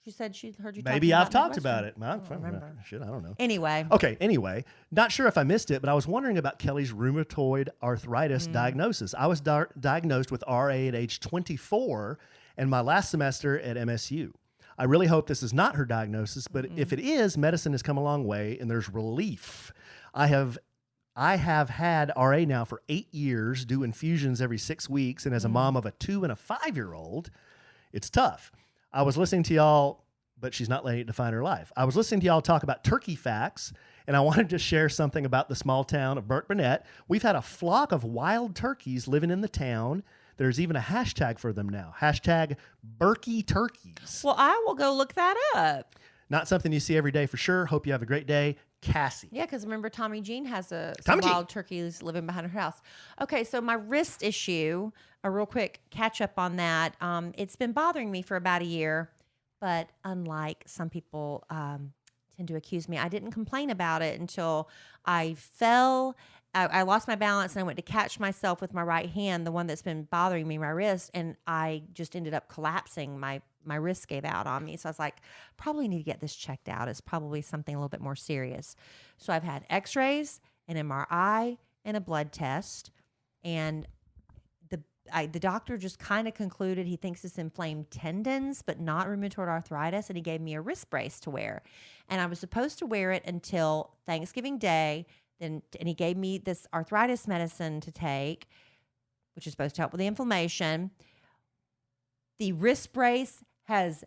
She said she heard you Maybe talking I've talked Midwestern. about it. I don't remember. Shit, I don't know. Anyway. Okay, anyway. Not sure if I missed it, but I was wondering about Kellie's rheumatoid arthritis diagnosis. I was diagnosed with RA at age 24 and my last semester at MSU. I really hope this is not her diagnosis, but if it is, medicine has come a long way and there's relief. I have had RA now for 8 years, do infusions every 6 weeks, and as a mom of a 2 and a 5-year-old, it's tough. I was listening to y'all, but she's not letting it define her life. I was listening to y'all talk about turkey facts, and I wanted to share something about the small town of Burnt Burnett. We've had a flock of wild turkeys living in the town. There's even a hashtag for them now. Hashtag Berkey turkeys. Well, I will go look that up. Not something you see every day for sure. Hope you have a great day. Cassie. Yeah, because remember Tommy Jean has some wild turkeys living behind her house. Okay, so my wrist issue, a real quick catch up on that. It's been bothering me for about a year, but unlike some people tend to accuse me, I didn't complain about it until I fell. I lost my balance and I went to catch myself with my right hand, the one that's been bothering me, my wrist, and I just ended up collapsing. My wrist gave out on me. So I was like, probably need to get this checked out. It's probably something a little bit more serious. So I've had x-rays, an MRI, and a blood test. And the doctor just kind of concluded he thinks it's inflamed tendons, but not rheumatoid arthritis. And he gave me a wrist brace to wear. And I was supposed to wear it until Thanksgiving Day. And he gave me this arthritis medicine to take, which is supposed to help with the inflammation. The wrist brace has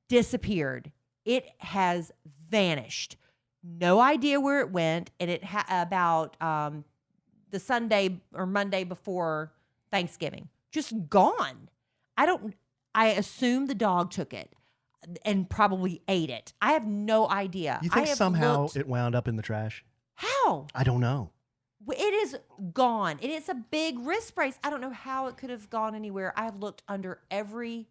disappeared. It has vanished. No idea where it went. And it about the Sunday or Monday before Thanksgiving, just gone. I assume the dog took it and probably ate it. I have no idea. You think somehow it wound up in the trash? How? I don't know. It is gone. And it's a big wrist brace. I don't know how it could have gone anywhere. I've looked under every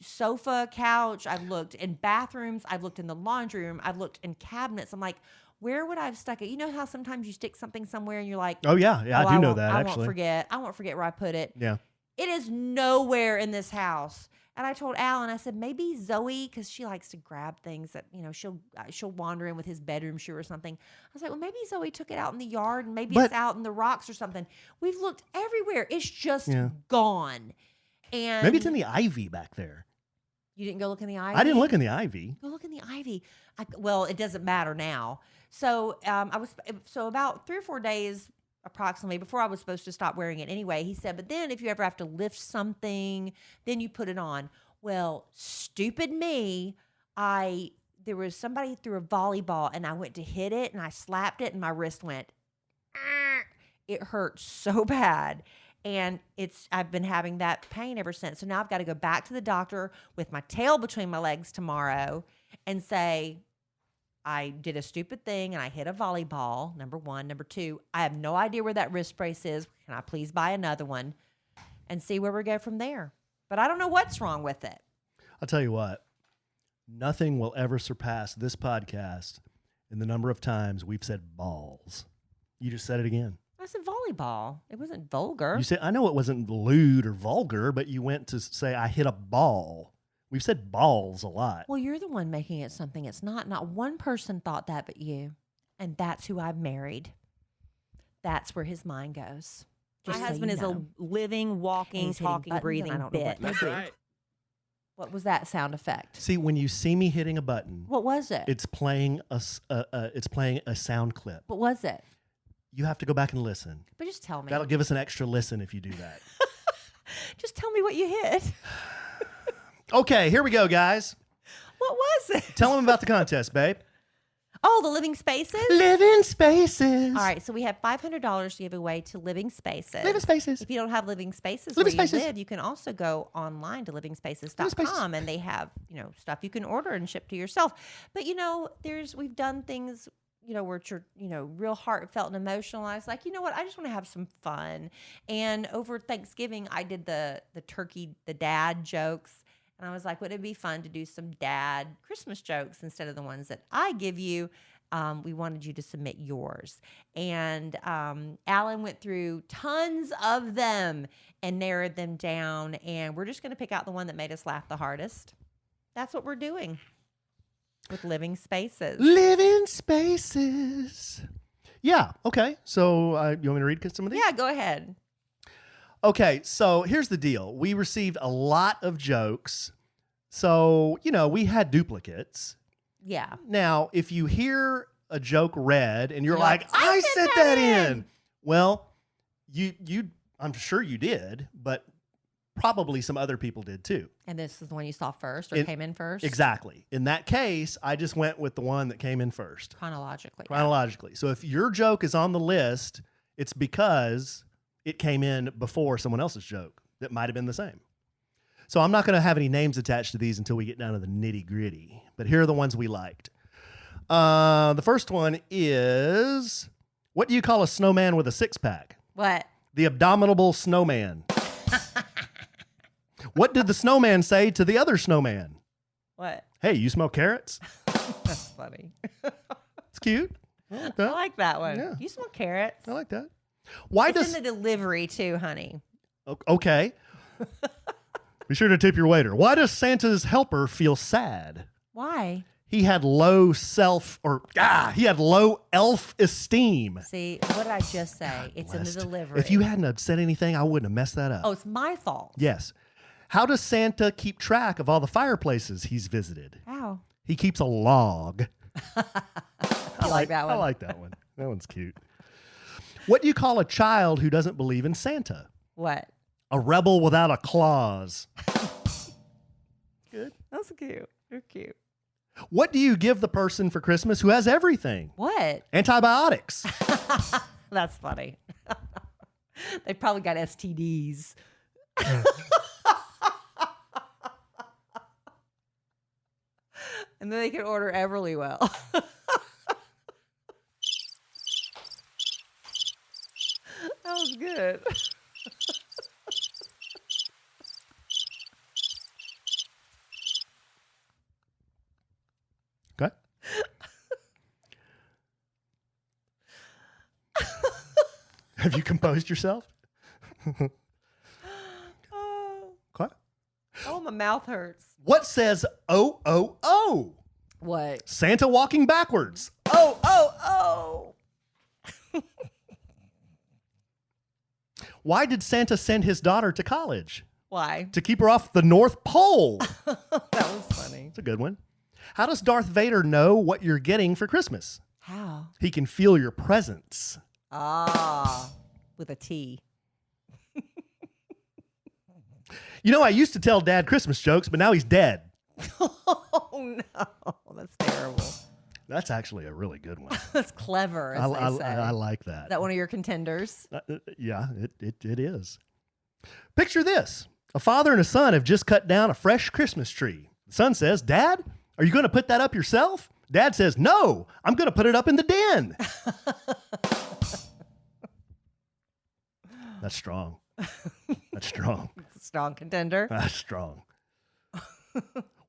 sofa, couch. I've looked in bathrooms. I've looked in the laundry room. I've looked in cabinets. I'm like, where would I have stuck it? You know how sometimes you stick something somewhere and you're like, oh, yeah. I do know that, I won't forget. I won't forget where I put it. Yeah. It is nowhere in this house. And I told Alan, I said, maybe Zoe, because she likes to grab things that, she'll wander in with his bedroom shoe or something. I was like, well, maybe Zoe took it out in the yard and maybe it's out in the rocks or something. We've looked everywhere. It's just gone. And maybe it's in the ivy back there. You didn't go look in the ivy? I didn't look in the ivy. Go look in the ivy. Well, it doesn't matter now. So about 3 or 4 days approximately before I was supposed to stop wearing it anyway, he said, but then if you ever have to lift something, then you put it on. Well, stupid me, there was somebody threw a volleyball and I went to hit it and I slapped it and my wrist went, it hurt so bad. And I've been having that pain ever since. So now I've got to go back to the doctor with my tail between my legs tomorrow and say, I did a stupid thing and I hit a volleyball, number one. Number two, I have no idea where that wrist brace is. Can I please buy another one and see where we go from there? But I don't know what's wrong with it. I'll tell you what, nothing will ever surpass this podcast in the number of times we've said balls. You just said it again. I said volleyball. It wasn't vulgar. You said, I know it wasn't lewd or vulgar, but you went to say, I hit a ball. We've said balls a lot. Well, you're the one making it something it's not. Not one person thought that but you. And that's who I've married. That's where his mind goes. My husband is a living, walking, talking, breathing bit. That's right. What was that sound effect? See, when you see me hitting a button, what was it? It's playing a sound clip. What was it? You have to go back and listen. But just tell me. That'll give us an extra listen if you do that. Just tell me what you hit. Okay, here we go, guys. What was it? Tell them about the contest, babe. Oh, the Living Spaces? Living Spaces. All right, so we have $500 to give away to Living Spaces. Living Spaces. If you don't have Living Spaces Living where Spaces. you live, you can also go online to livingspaces.com and they have, stuff you can order and ship to yourself. But, we've done things, where you're, real heartfelt and emotional. I was like, you know what? I just want to have some fun. And over Thanksgiving, I did the dad jokes. And I was like, wouldn't it be fun to do some dad Christmas jokes instead of the ones that I give you? we wanted you to submit yours. And Alan went through tons of them and narrowed them down. And we're just going to pick out the one that made us laugh the hardest. That's what we're doing with Living Spaces. Living Spaces. Yeah. Okay. So you want me to read some of these? Yeah, go ahead. Okay. So here's the deal. We received a lot of jokes. So, we had duplicates. Yeah. Now, if you hear a joke read and you're like, I sent that in. Well, I'm sure you did, but probably some other people did too. And this is the one you saw first or came in first? Exactly. In that case, I just went with the one that came in first. Chronologically. So if your joke is on the list, it's because it came in before someone else's joke that might have been the same. So I'm not going to have any names attached to these until we get down to the nitty gritty. But here are the ones we liked. The first one is, what do you call a snowman with a six-pack? What? The abominable snowman. What did the snowman say to the other snowman? What? Hey, you smell carrots? That's funny. It's cute. I like that one. Yeah. You smell carrots. I like that. It's in the delivery too, honey. Okay. Be sure to tip your waiter. Why does Santa's helper feel sad? Why? He had low elf esteem. See, what did I just say? It's in the delivery. If you hadn't have said anything, I wouldn't have messed that up. Oh, it's my fault. Yes. How does Santa keep track of all the fireplaces he's visited? How? He keeps a log. I like that one. I like that one. That one's cute. What do you call a child who doesn't believe in Santa? What? A rebel without a clause. Good. That's cute. You're cute. What do you give the person for Christmas who has everything? What? Antibiotics. That's funny. They probably got STDs. And then they can order Everlywell. That was good. Okay. Have you composed yourself? Okay. Oh, my mouth hurts. What says oh, oh, oh? What? Santa walking backwards. Oh, oh, oh. Why did Santa send his daughter to college? Why? To keep her off the North Pole. That was funny. It's a good one. How does Darth Vader know what you're getting for Christmas? How? He can feel your presence. Ah, with a T. I used to tell Dad Christmas jokes, but now he's dead. Oh, no. That's terrible. That's actually a really good one. That's clever, as they say. I like that. Is that one of your contenders? Yeah, it is. Picture this. A father and a son have just cut down a fresh Christmas tree. The son says, Dad, are you going to put that up yourself? Dad says, no, I'm going to put it up in the den. That's strong. That's strong. Strong contender. That's strong.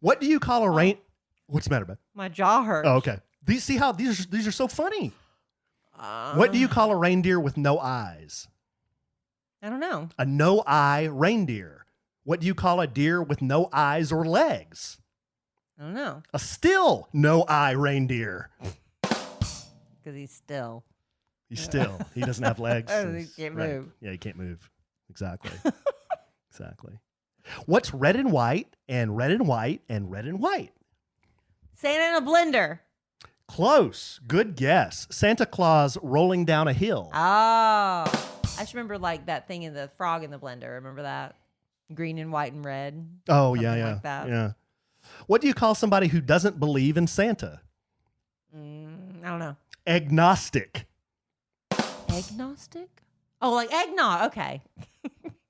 What do you call a rain? What's the matter, man? My jaw hurts. Oh, okay. See how these are so funny. What do you call a reindeer with no eyes? I don't know. A no-eye reindeer. What do you call a deer with no eyes or legs? I don't know. A still no-eye reindeer. Because he's still. He doesn't have legs. He can't Right. move. Yeah, he can't move. Exactly. Exactly. What's red and white and red and white and red and white? Santa in a blender. Close. Good guess. Santa Claus rolling down a hill. Oh. I just remember like that thing in the frog in the blender. Remember that? Green and white and red. Oh, Something yeah. like that. Yeah. What do you call somebody who doesn't believe in Santa? I don't know. Agnostic. Agnostic? Oh, like eggnog. Okay.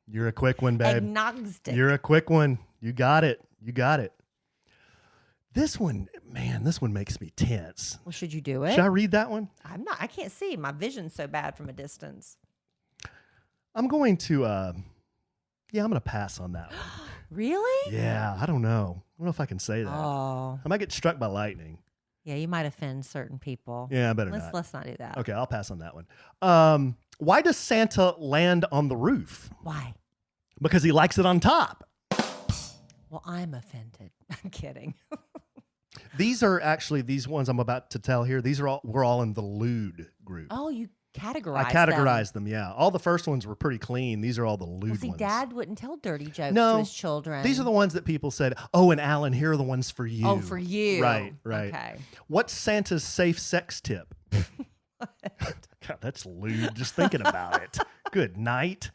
You're a quick one, babe. Agnostic. You're a quick one. You got it. This one makes me tense. Well, should you do it? Should I read that one? I can't see. My vision's so bad from a distance. I'm going to, I'm going to pass on that one. Really? Yeah, I don't know if I can say that. Oh. I might get struck by lightning. Yeah, you might offend certain people. Yeah, I better not. Let's not do that. Okay, I'll pass on that one. Why does Santa land on the roof? Why? Because he likes it on top. Well, I'm offended. I'm kidding. These ones I'm about to tell here. We're all in the lewd group. Oh, you categorize I categorized them, yeah. All the first ones were pretty clean. These are all the lewd ones. ones. Dad wouldn't tell dirty jokes No, to his children. These are the ones that people said, oh, and Alan, here are the ones for you. Oh, for you. Right. Okay. What's Santa's safe sex tip? God, that's lewd just thinking about it. Good night.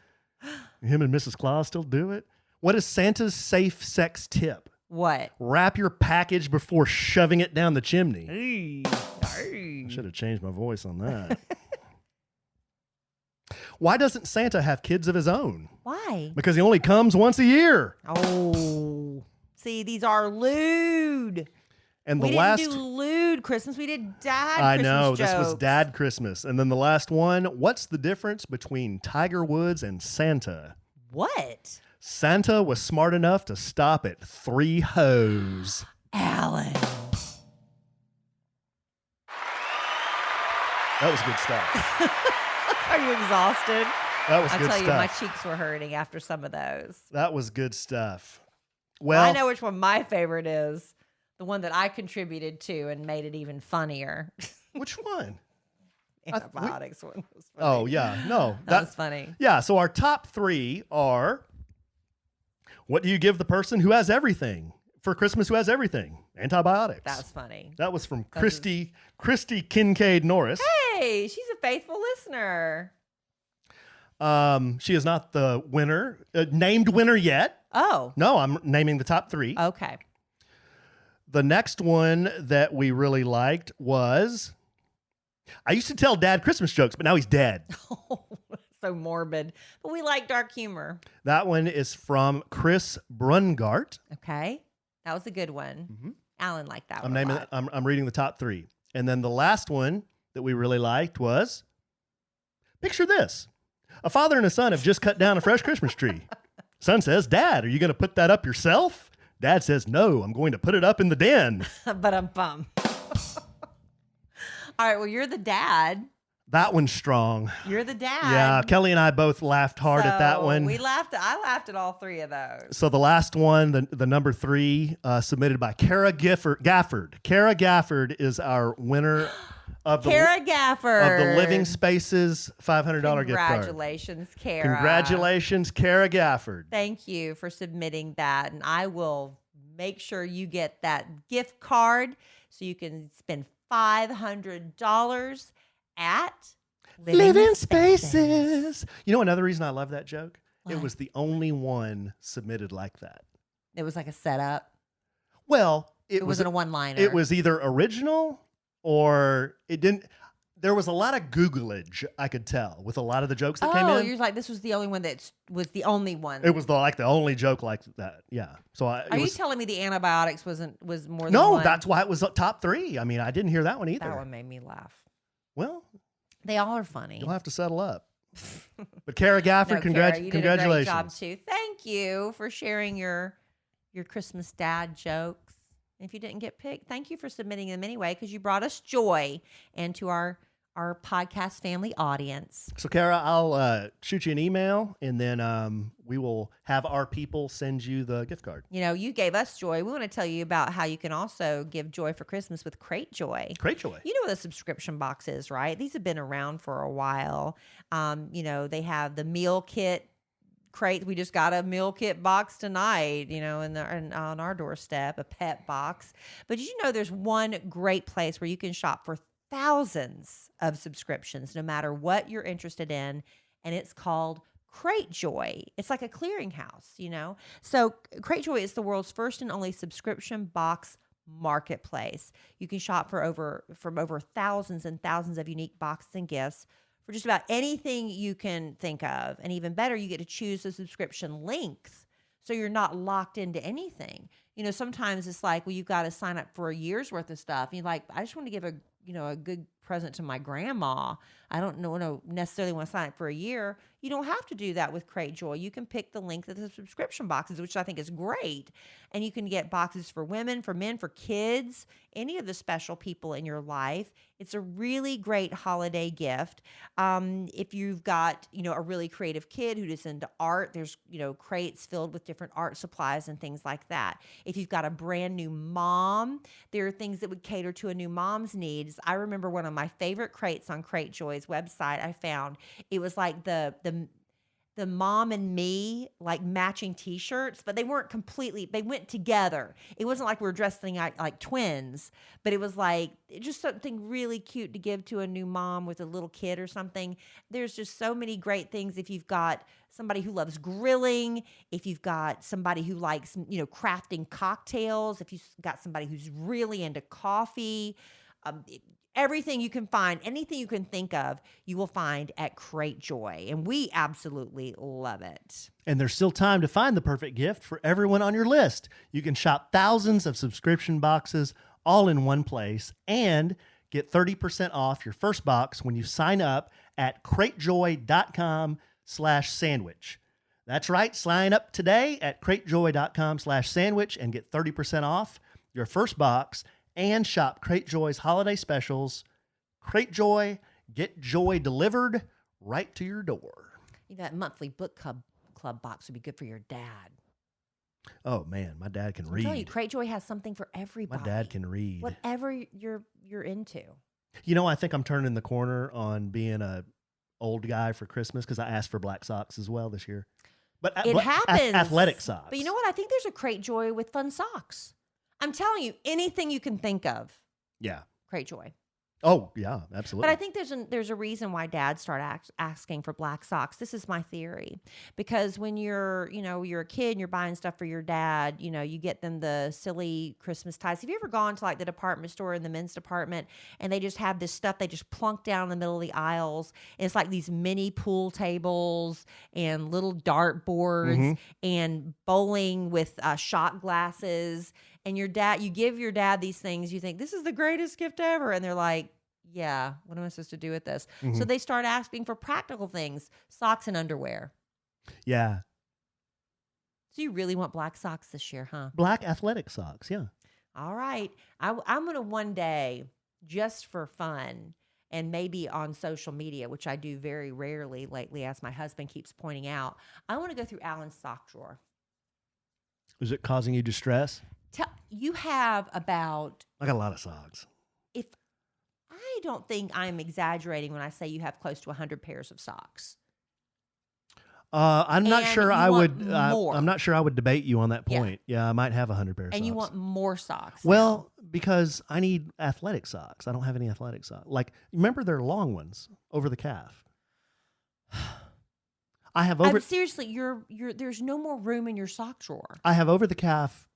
Him and Mrs. Claus still do it? What is Santa's safe sex tip? What? Wrap your package before shoving it down the chimney. Hey. I should have changed my voice on that. Why doesn't Santa have kids of his own? Why? Because he only comes once a year. Oh. See, these are lewd. And we didn't do lewd Christmas. We did dad Christmas. I know, jokes. this was dad Christmas. And then the last one, what's the difference between Tiger Woods and Santa? What? Santa was smart enough to stop at 3 hoes. Alan. That was good stuff. Are you exhausted? That was good stuff. I'll tell you, my cheeks were hurting after some of those. That was good stuff. Well, I know which one my favorite is. The one that I contributed to and made it even funnier. Which one? Antibiotics one was funny. Oh, yeah. No. That was funny. Yeah, so our top 3 are, what do you give the person who has everything? For Christmas, who has everything? Antibiotics. That's funny. That was from Christy Kincaid Norris. Hey, she's a faithful listener. She is not the winner, named winner yet. Oh. No, I'm naming the top 3. Okay. The next one that we really liked was, I used to tell Dad Christmas jokes, but now he's dead. Oh, so morbid. But we like dark humor. That one is from Chris Brungart. Okay. That was a good one. Mm-hmm. Alan liked that I'm one. naming. I'm reading the top 3, and then the last one that we really liked was, picture this: a father and a son have just cut down a fresh Christmas tree. Son says, "Dad, are you going to put that up yourself?" Dad says, "No, I'm going to put it up in the den." But I'm bummed. All right. Well, you're the dad. That one's strong. You're the dad. Yeah, Kellie and I both laughed hard at that one. We laughed. I laughed at all 3 of those. So the last one, the number 3, submitted by Kara Gafford. Kara Gafford is our winner of the Kara Gafford of the Living Spaces $500 gift card. Congratulations, Kara. Congratulations, Kara Gafford. Thank you for submitting that, and I will make sure you get that gift card so you can spend $500 at Living Spaces. You know another reason I love that joke? What? It was the only one submitted like that. It was like a setup. Well, It wasn't a one-liner. It was either original or it didn't. There was a lot of Googleage, I could tell, with a lot of the jokes that came in. You're like, this was the only one that was the only one. It was the only joke like that. Yeah. So Are you telling me the antibiotics was more than No, one? that's why it was top 3. I mean, I didn't hear that one either. That one made me laugh. Well, They all are funny. you'll have to settle up. But Kara Gafford, No, Kara, you congratulations. did a great job too. Thank you for sharing your Christmas dad jokes. If you didn't get picked, thank you for submitting them anyway, because you brought us joy and to our podcast family audience. So, Kara, I'll shoot you an email, and then we will have our people send you the gift card. You know, you gave us joy. We want to tell you about how you can also give joy for Christmas with Crate Joy. Crate Joy. You know what a subscription box is, right? These have been around for a while. You know, they have the meal kit crate. We just got a meal kit box tonight, you know, on our doorstep, a pet box. But did you know there's one great place where you can shop for thousands of subscriptions, no matter what you're interested in, and it's called Crate Joy. It's like a clearinghouse, you know? So Crate Joy is the world's first and only subscription box marketplace. You can shop from over thousands and thousands of unique boxes and gifts for just about anything you can think of. And even better, you get to choose the subscription length, so you're not locked into anything. You know, sometimes it's like, well, you've got to sign up for a year's worth of stuff. And you're like, I just want to give a good present to my grandma. I don't know necessarily want to sign up for a year. You don't have to do that with Crate Joy. You can pick the length of the subscription boxes, which I think is great. And you can get boxes for women, for men, for kids, any of the special people in your life. It's a really great holiday gift. If you've got, a really creative kid who is into art, there's, crates filled with different art supplies and things like that. If you've got a brand new mom, there are things that would cater to a new mom's needs. I remember one of my favorite crates on Crate Joy's website I found. It was like the mom and me like matching t-shirts, but they weren't completely, they went together. It wasn't like we were dressing like twins, but it was like just something really cute to give to a new mom with a little kid or something. There's just so many great things. If you've got somebody who loves grilling, if you've got somebody who likes, crafting cocktails, if you've got somebody who's really into coffee, everything you can find, anything you can think of, you will find at Crate Joy. And we absolutely love it. And there's still time to find the perfect gift for everyone on your list. You can shop thousands of subscription boxes all in one place and get 30% off your first box when you sign up at cratejoy.com/sandwich. That's right. Sign up today at cratejoy.com/sandwich and get 30% off your first box. And shop Crate Joy's holiday specials. Crate Joy, get joy delivered right to your door. That monthly book club box would be good for your dad. Oh man, my dad can read. I'm telling you, Crate Joy has something for everybody. My dad can read. Whatever you're into. I think I'm turning the corner on being a old guy for Christmas because I asked for black socks as well this year. But it happens. Athletic socks. But you know what? I think there's a Crate Joy with fun socks. I'm telling you, anything you can think of. Yeah. Crate Joy. Oh, yeah, absolutely. But I think there's a reason why dads start asking for black socks. This is my theory. Because when you're a kid and you're buying stuff for your dad, you get them the silly Christmas ties. Have you ever gone to like the department store in the men's department and they just have this stuff they just plunk down in the middle of the aisles? And it's like these mini pool tables and little dart boards and bowling with shot glasses. And you give your dad these things, you think, this is the greatest gift ever. And they're like, yeah, what am I supposed to do with this? So they start asking for practical things, socks and underwear. Yeah. So you really want black socks this year, huh? Black athletic socks, yeah. All right. I'm going to one day, just for fun, and maybe on social media, which I do very rarely lately, as my husband keeps pointing out, I want to go through Alan's sock drawer. Is it causing you distress? You have about... I got a lot of socks. I don't think I'm exaggerating when I say you have close to 100 pairs of socks. I'm not sure I would. More. I'm not sure I would debate you on that point. Yeah, I might have 100 pairs. And socks. You want more socks? Well, because I need athletic socks. I don't have any athletic socks. Like, remember they're long ones over the calf. I have over. Seriously, you're. There's no more room in your sock drawer. I have over the calf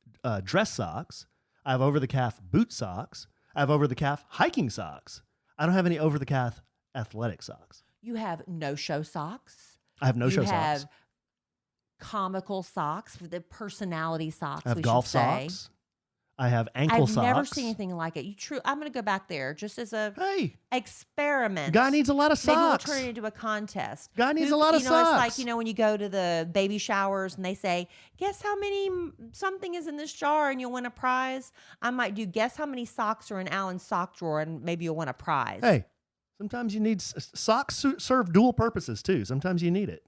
dress socks. I have over the calf boot socks. I have over the calf hiking socks. I don't have any over the calf athletic socks. You have no-show socks. I have no-show socks. You have socks. Comical socks, the personality socks. I have golf socks. I have ankle socks. I've never seen anything like it. I'm going to go back there just as a experiment. Guy needs a lot of socks. Maybe we'll turn it into a contest. Guy needs a lot of socks. It's like, when you go to the baby showers and they say, guess how many something is in this jar and you'll win a prize. I might do guess how many socks are in Alan's sock drawer and maybe you'll win a prize. Hey, sometimes you need socks serve dual purposes too. Sometimes you need it,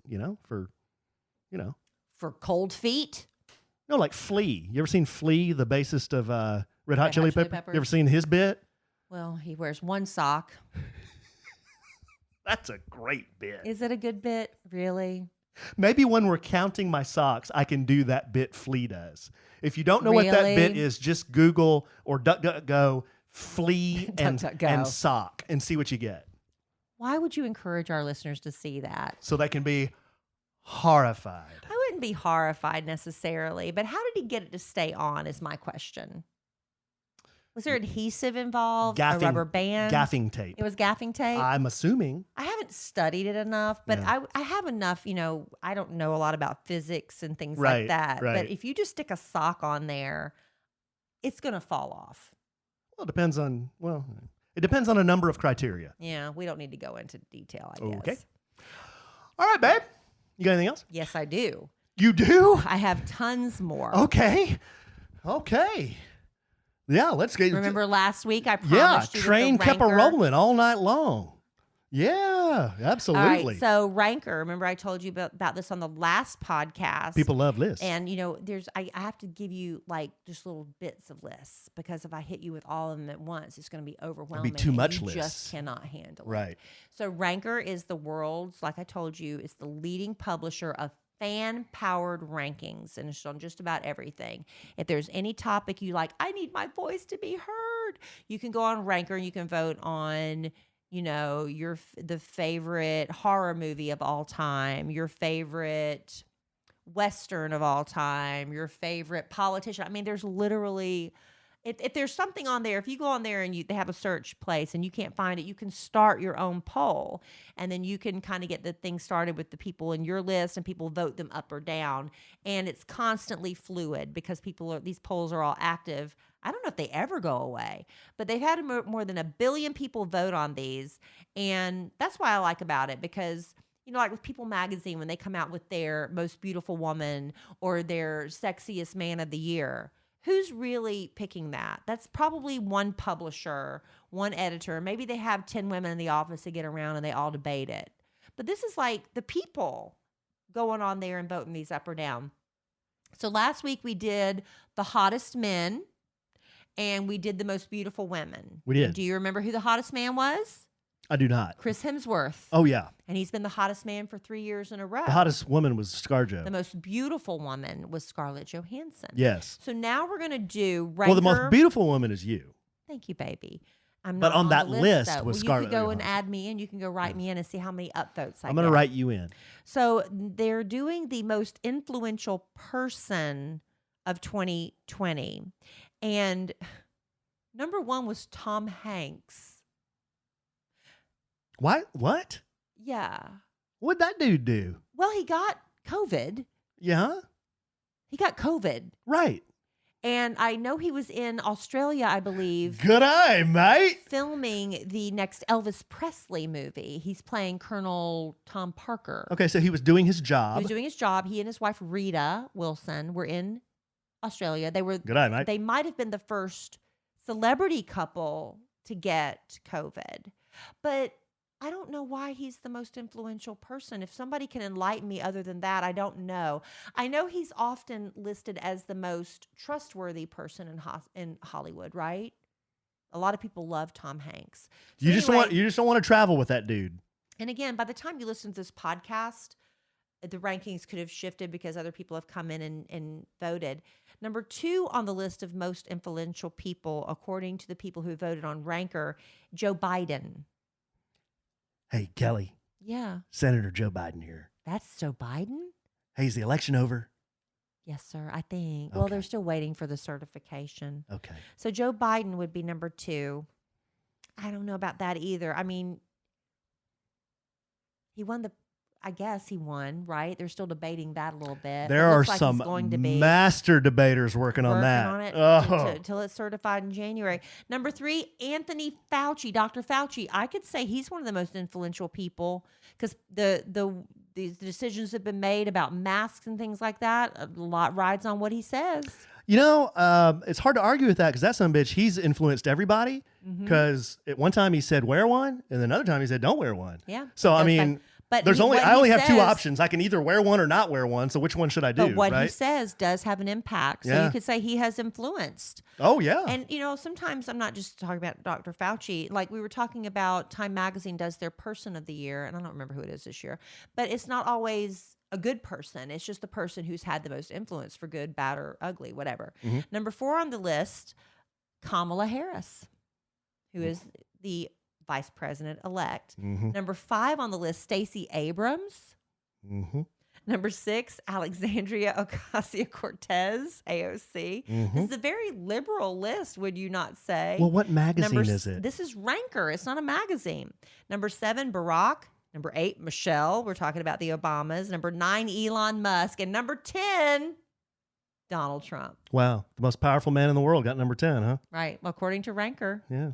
for cold feet. No, like Flea. You ever seen Flea, the bassist of Red Hot Chili Peppers? You ever seen his bit? Well, he wears one sock. That's a great bit. Is it a good bit? Really? Maybe when we're counting my socks, I can do that bit Flea does. If you don't know what that bit is, just Google or DuckDuckGo Flea and sock and see what you get. Why would you encourage our listeners to see that? So they can be horrified. I wouldn't be horrified necessarily, but how did he get it to stay on is my question. Was there adhesive involved? A rubber band? Gaffing tape. It was gaffing tape? I'm assuming. I haven't studied it enough, but I have enough, I don't know a lot about physics and things like that. Right. But if you just stick a sock on there, it's going to fall off. Well, it depends on, It depends on a number of criteria. Yeah, we don't need to go into detail, I guess. Okay. All right, babe. You got anything else? Yes, I do. You do? I have tons more. Okay. Yeah, let's get. Remember last week I promised you train kept a rolling all night long. Yeah, absolutely. All right, so Ranker, remember I told you about this on the last podcast. People love lists. And, I have to give you like just little bits of lists because if I hit you with all of them at once, it's going to be overwhelming. It'd be too much you lists. just cannot handle it. Right. So Ranker is the world's, like I told you, it's the leading publisher of fan-powered rankings, and it's on just about everything. If there's any topic you like, I need my voice to be heard, you can go on Ranker and you can vote on the favorite horror movie of all time, your favorite Western of all time, your favorite politician. I mean, there's literally, if there's something on there, if you go on there and they have a search place and you can't find it, you can start your own poll. And then you can kind of get the thing started with the people in your list and people vote them up or down. And it's constantly fluid because these polls are all active. I don't know if they ever go away, but they've had more than 1 billion people vote on these. And that's why I like about it because, like with People Magazine, when they come out with their most beautiful woman or their sexiest man of the year, who's really picking that? That's probably one publisher, one editor. Maybe they have 10 women in the office that get around and they all debate it. But this is like the people going on there and voting these up or down. So last week we did the hottest men. And we did the most beautiful women. We did. And do you remember who the hottest man was? I do not. Chris Hemsworth. Oh, yeah. And he's been the hottest man for 3 years in a row. The hottest woman was ScarJo. The most beautiful woman was Scarlett Johansson. Yes. So now we're going to do Ranker. Well, the most beautiful woman is you. Thank you, baby. I'm but not on that the list though. was You Scarlett could go and Johansson. add me in. You can go write me in and see how many upvotes I I'm going to write you in. So they're doing the most influential person of 2020. And number 1 was Tom Hanks. What? Yeah. What'd that dude do? Well, he got COVID. Yeah? He got COVID. Right. And I know he was in Australia, I believe. Good eye, mate. Filming the next Elvis Presley movie. He's playing Colonel Tom Parker. Okay, so he was doing his job. He was doing his job. He and his wife, Rita Wilson, were in Australia. Good eye, mate. They might have been the first celebrity couple to get COVID. But I don't know why he's the most influential person. If somebody can enlighten me other than that, I don't know. I know he's often listed as the most trustworthy person in Hollywood, right? A lot of people love Tom Hanks. So you just don't want to travel with that dude. And again, by the time you listen to this podcast, the rankings could have shifted because other people have come in and voted. Number 2 on the list of most influential people, according to the people who voted on Ranker, Joe Biden. Hey, Kelly. Yeah. Senator Joe Biden here. That's Joe Biden? Hey, is the election over? Yes, sir, I think. Okay. Well, they're still waiting for the certification. Okay. So Joe Biden would be number 2. I don't know about that either. I mean, I guess he won, right? They're still debating that a little bit. There are some master debaters working on that. On it until it's certified in January. Number 3, Anthony Fauci, Dr. Fauci. I could say he's one of the most influential people because the decisions have been made about masks and things like that. A lot rides on what he says. It's hard to argue with that because that son of a bitch, he's influenced everybody because at one time he said wear one and then another time he said don't wear one. Yeah. So, I mean... But I only have 2 options. I can either wear one or not wear one. So which one should I do? But what he says does have an impact. So you could say he has influenced. Oh, yeah. And, sometimes I'm not just talking about Dr. Fauci. Like we were talking about Time Magazine does their person of the year. And I don't remember who it is this year. But it's not always a good person. It's just the person who's had the most influence for good, bad, or ugly, whatever. Mm-hmm. Number 4 on the list, Kamala Harris, who is the Vice President-elect. Mm-hmm. Number 5 on the list, Stacey Abrams. Mm-hmm. Number 6, Alexandria Ocasio-Cortez, AOC. Mm-hmm. This is a very liberal list, would you not say? Well, what magazine is it? This is Ranker. It's not a magazine. Number 7, Barack. Number 8, Michelle. We're talking about the Obamas. Number 9, Elon Musk. And number 10, Donald Trump. Wow. The most powerful man in the world got number 10, huh? Right. According to Ranker. Yeah.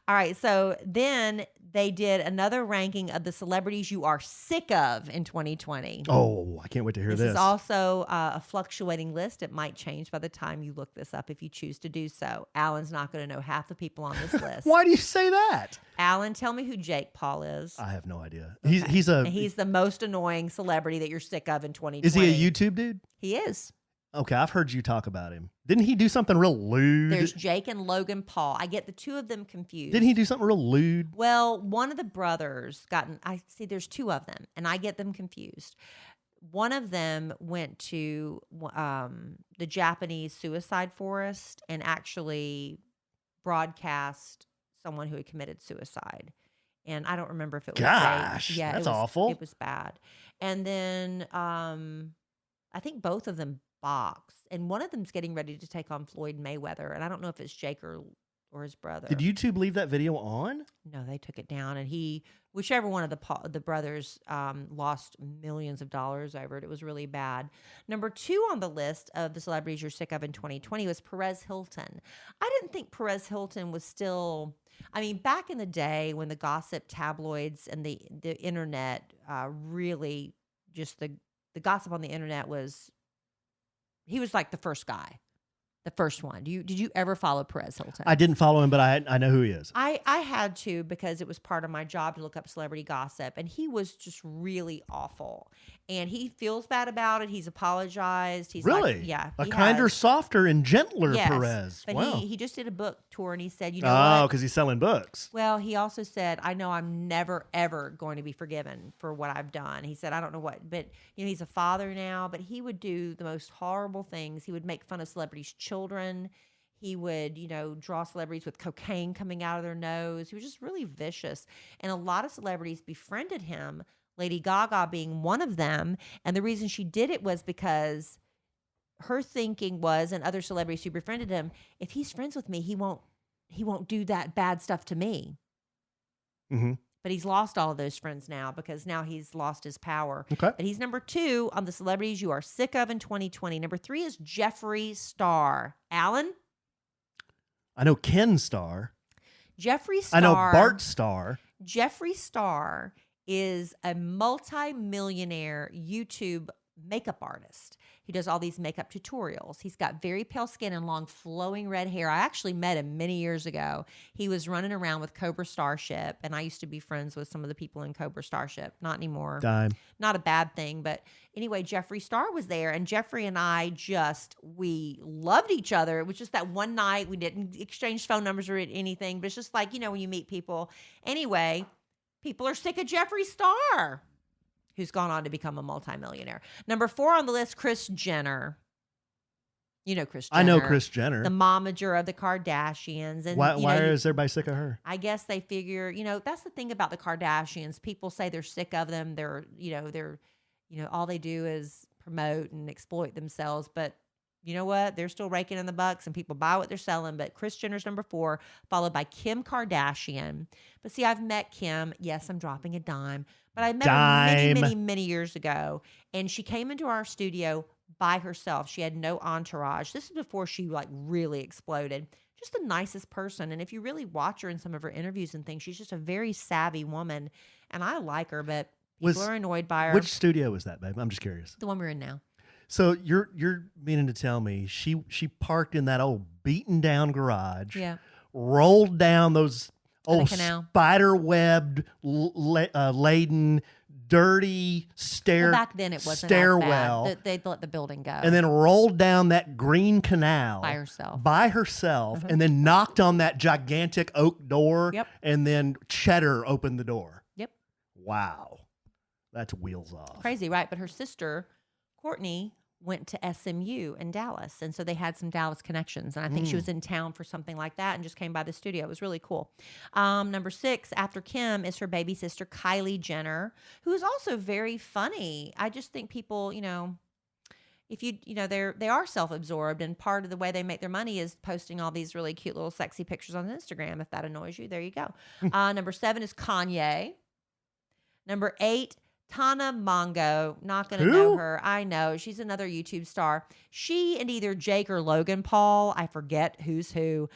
All right. So then they did another ranking of the celebrities you are sick of in 2020. Oh, I can't wait to hear this. This is also a fluctuating list. It might change by the time you look this up if you choose to do so. Alan's not going to know half the people on this list. Why do you say that? Alan, tell me who Jake Paul is. I have no idea. Okay. He's the most annoying celebrity that you're sick of in 2020. Is he a YouTube dude? He is. Okay, I've heard you talk about him. Didn't he do something real lewd? There's Jake and Logan Paul. I get the two of them confused. Didn't he do something real lewd? Well, one of the brothers there's two of them, and I get them confused. One of them went to the Japanese suicide forest and actually broadcast someone who had committed suicide. And I don't remember if it was Gosh, rape. Yeah, that's awful. It was bad. And then I think both of them box, and one of them's getting ready to take on Floyd Mayweather, and I don't know if it's Jake or his brother. Did YouTube leave that video on? No, they took it down, and whichever one of the brothers lost millions of dollars over it. It was really bad. Number 2 on the list of the celebrities you're sick of in 2020 was Perez Hilton. I didn't think Perez Hilton was still. I mean, back in the day when the gossip tabloids and the internet really just the gossip on the internet he was like the first guy, the first one. Did you ever follow Perez Hilton? I didn't follow him, but I know who he is. I had to because it was part of my job to look up celebrity gossip, and he was just really awful. And he feels bad about it. He's apologized. He's really? Like, yeah. A kinder, softer, and gentler yes, Perez. But wow. he just did a book tour, and he said, you know what? Oh, because he's selling books. Well, he also said, I know I'm never, ever going to be forgiven for what I've done. He said, I don't know what, but he's a father now, but he would do the most horrible things. He would make fun of celebrities' children. He would, draw celebrities with cocaine coming out of their nose. He was just really vicious. And a lot of celebrities befriended him, Lady Gaga being one of them. And the reason she did it was because her thinking was, and other celebrities who befriended him, if he's friends with me, he won't do that bad stuff to me. Mm-hmm. But he's lost all of those friends now because now he's lost his power. Okay. But he's number 2 on the celebrities you are sick of in 2020. Number 3 is Jeffree Star. Alan? I know Ken Starr. Jeffree Star. I know Bart Starr. Jeffree Star is a multi-millionaire YouTube makeup artist. He does all these makeup tutorials. He's got very pale skin and long flowing red hair. I actually met him many years ago. He was running around with Cobra Starship, and I used to be friends with some of the people in Cobra Starship. Not anymore. Dime. Not a bad thing, but anyway, Jeffree Star was there, and Jeffree and I we loved each other. It was just that one night. We didn't exchange phone numbers or anything, but it's just like, when you meet people. Anyway, people are sick of Jeffree Star, who's gone on to become a multimillionaire. Number 4 on the list, Kris Jenner. You know Kris Jenner. I know Kris Jenner. The momager of the Kardashians. And why is everybody sick of her? I guess they figure, that's the thing about the Kardashians. People say they're sick of them. They're all they do is promote and exploit themselves. But you know what? They're still raking in the bucks and people buy what they're selling. But Kris Jenner's number 4, followed by Kim Kardashian. But see, I've met Kim. Yes, I'm dropping a dime. But I met her many, many, many years ago. And she came into our studio by herself. She had no entourage. This is before she really exploded. Just the nicest person. And if you really watch her in some of her interviews and things, she's just a very savvy woman. And I like her, but people are annoyed by her. Which studio was that, babe? I'm just curious. The one we're in now. So you're meaning to tell me she parked in that old beaten down garage, rolled down those old spider webbed laden dirty back then it wasn't stairwell. As bad. They let the building go, and then rolled down that green canal by herself, and then knocked on that gigantic oak door, and then Cheddar opened the door. Yep. Wow, that's wheels off. Crazy, right? But her sister Courtney went to SMU in Dallas. And so they had some Dallas connections. And I think she was in town for something like that and just came by the studio. It was really cool. Number 6, after Kim, is her baby sister, Kylie Jenner, who is also very funny. I just think people, if they are self-absorbed, and part of the way they make their money is posting all these really cute little sexy pictures on Instagram. If that annoys you, there you go. Number 7 is Kanye. Number 8, Tana Mongo, not going to know her. I know. She's another YouTube star. She and either Jake or Logan Paul, I forget who's who,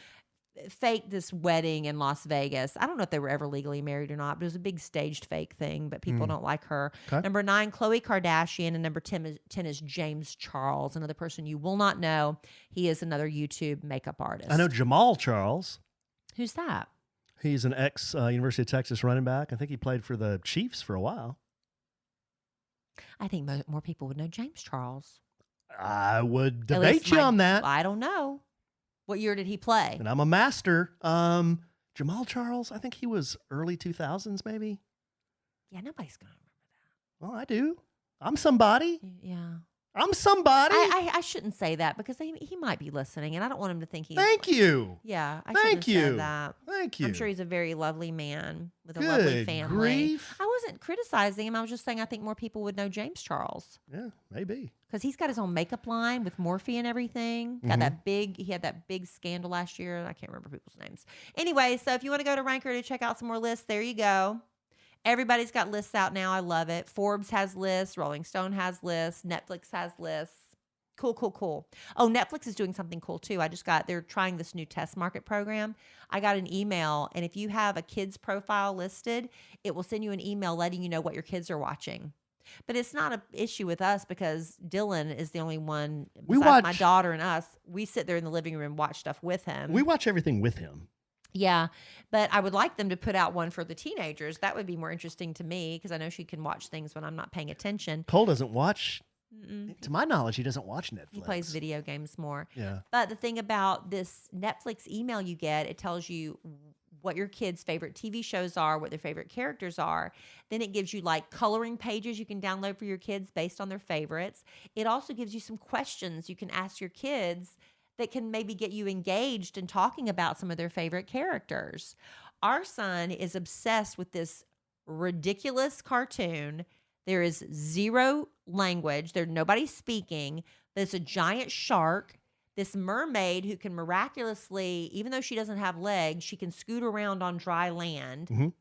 faked this wedding in Las Vegas. I don't know if they were ever legally married or not, but it was a big staged fake thing, but people don't like her. Okay. Number 9, Khloe Kardashian. And number 10 is James Charles, another person you will not know. He is another YouTube makeup artist. I know Jamal Charles. Who's that? He's an ex-University of Texas running back. I think he played for the Chiefs for a while. I think more people would know James Charles. I would debate you on that. I don't know. What year did he play? And I'm a master. Jamal Charles, I think he was early 2000s maybe. Yeah, nobody's going to remember Well, I do. I'm somebody. that. Yeah. I'm somebody. I shouldn't say that because he might be listening, and I don't want him to think he's. Thank you. Yeah, I Thank shouldn't have you. said that. Thank you. I'm sure he's a very lovely man with a Good lovely family. grief. I wasn't criticizing him. I was just saying I think more people would know James Charles Yeah, maybe. because he's got his own makeup line with Morphe and everything. Got that big. He had that big scandal last year. I can't remember people's names. Anyway, so if you want to go to Ranker to check out some more lists, there you go. Everybody's got lists out now. I love it. Forbes has lists. Rolling Stone has lists. Netflix has lists. Cool. Oh, Netflix is doing something cool too. They're trying this new test market program. I got an email, and if you have a kid's profile listed, it will send you an email letting you know what your kids are watching. But it's not an issue with us because Dylan is the only one, besides my daughter and us, we sit there in the living room and watch stuff with him. We watch everything with him. Yeah, but I would like them to put out one for the teenagers. That would be more interesting to me because I know she can watch things when I'm not paying attention. Cole doesn't watch. To my knowledge, he doesn't watch Netflix. He plays video games more. Yeah. But the thing about this Netflix email you get, it tells you what your kids' favorite TV shows are, what their favorite characters are. Then it gives you like coloring pages you can download for your kids based on their favorites. It also gives you some questions you can ask your kids that can maybe get you engaged in talking about some of their favorite characters. Our son is obsessed with this ridiculous cartoon. There is zero language. There's nobody speaking. There's a giant shark. This mermaid who can miraculously, even though she doesn't have legs, she can scoot around on dry land,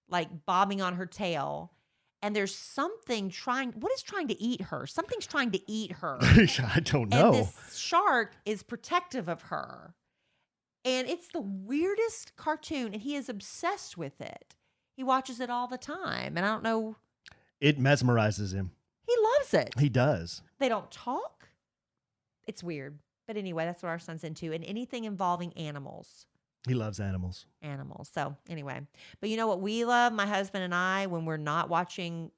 like bobbing on her tail. And there's something what is trying to eat her? Something's trying to eat her. I don't know. And this shark is protective of her. And it's the weirdest cartoon, and he is obsessed with it. He watches it all the time, and I don't know. It mesmerizes him. He loves it. He does. They don't talk. It's weird. But anyway, that's what our son's into. And anything involving animals. He loves animals. So anyway. But you know what we love, my husband and I, when we're not watching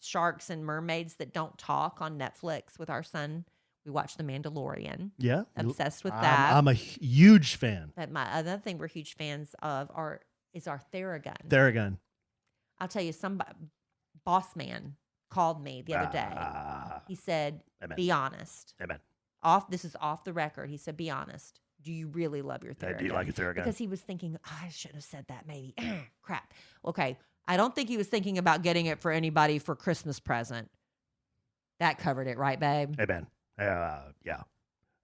sharks and mermaids that don't talk on Netflix with our son, we watch The Mandalorian. Yeah. Obsessed with that. I'm a huge fan. But another thing we're huge fans of is our Theragun. Theragun. I'll tell you, boss man called me the other day. He said, Amen. Be honest. Amen. This is off the record. He said, be honest. Do you really love your Theragun? Do you like your Theragun? Because he was thinking, I shouldn't have said that maybe. Crap. Okay. I don't think he was thinking about getting it for anybody for Christmas present. That covered it, right, babe? Amen. Yeah.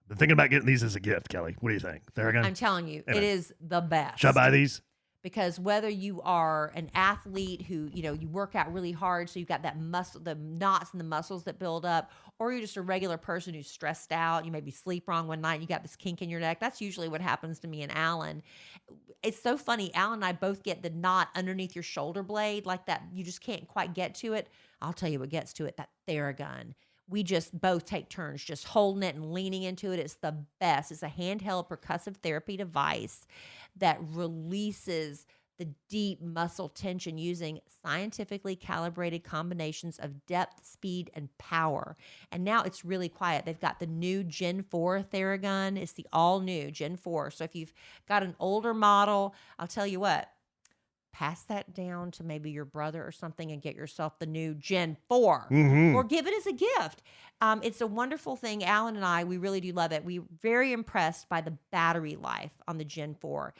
Been thinking about getting these as a gift, Kelly. What do you think? Theragun? I'm telling you, Amen. It is the best. Should I buy these? Because whether you are an athlete who, you work out really hard, so you've got that muscle, the knots and the muscles that build up, or you're just a regular person who's stressed out, you maybe sleep wrong one night, you got this kink in your neck. That's usually what happens to me and Allen. It's so funny. Allen and I both get the knot underneath your shoulder blade like that. You just can't quite get to it. I'll tell you what gets to it, that Theragun. We just both take turns just holding it and leaning into it. It's the best. It's a handheld percussive therapy device that releases the deep muscle tension using scientifically calibrated combinations of depth, speed, and power. And now it's really quiet. They've got the new Gen 4 Theragun. It's the all-new Gen 4. So if you've got an older model, I'll tell you what, pass that down to maybe your brother or something and get yourself the new Gen 4 or give it as a gift. It's a wonderful thing. Allen and I, we really do love it. We're very impressed by the battery life on the Gen 4.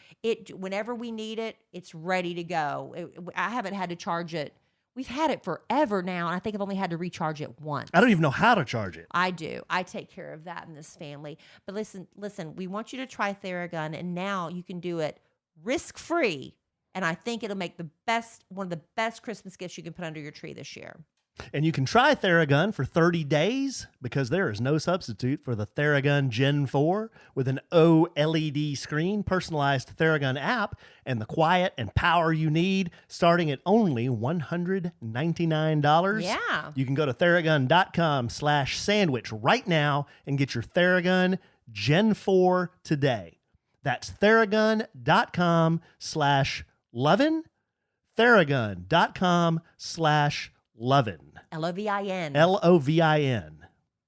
Whenever we need it, it's ready to go. I haven't had to charge it. We've had it forever now, and I think I've only had to recharge it once. I don't even know how to charge it. I do. I take care of that in this family. But listen, we want you to try Theragun, and now you can do it risk-free. And I think it'll make one of the best Christmas gifts you can put under your tree this year. And you can try Theragun for 30 days because there is no substitute for the Theragun Gen 4 with an OLED screen, personalized Theragun app, and the quiet and power you need, starting at only $199. Yeah. You can go to Theragun.com/sandwich right now and get your Theragun Gen 4 today. That's Theragun.com/lovin'. Theragun.com/lovin'. Lovin. Lovin.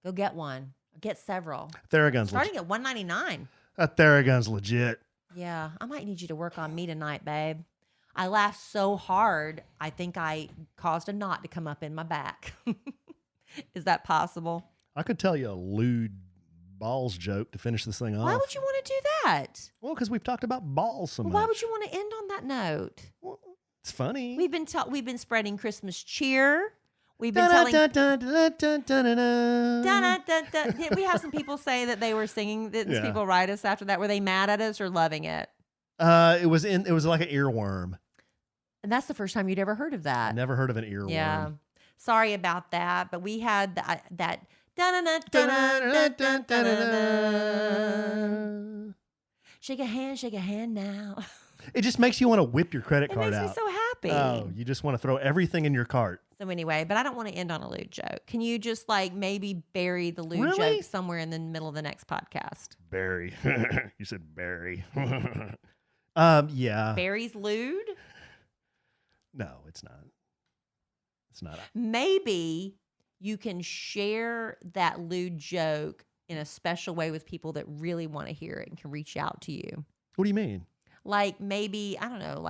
Go get one. Get several. Theragun's starting at $199. That Theragun's legit. Yeah, I might need you to work on me tonight, babe. I laughed so hard, I think I caused a knot to come up in my back. Is that possible? I could tell you a lewd balls joke to finish this thing off. Why would you want to do that? Well, because we've talked about balls so much. Why would you want to end on that note? Well, it's funny. We've been spreading Christmas cheer. We've been telling. We have some people say that they were singing. That people write us after that. Were they mad at us or loving it? It was like an earworm. And that's the first time you'd ever heard of that. I never heard of an earworm. Yeah. Sorry about that, but we had that. Shake a hand now. It just makes you want to whip your credit card out. It makes me so happy. Oh, you just want to throw everything in your cart. So anyway, but I don't want to end on a lewd joke. Can you just maybe bury the lewd joke somewhere in the middle of the next podcast? Barry. You said Barry. Yeah. Barry's lewd? No, it's not. It's not. Maybe you can share that lewd joke in a special way with people that really want to hear it and can reach out to you. What do you mean? Maybe, I don't know,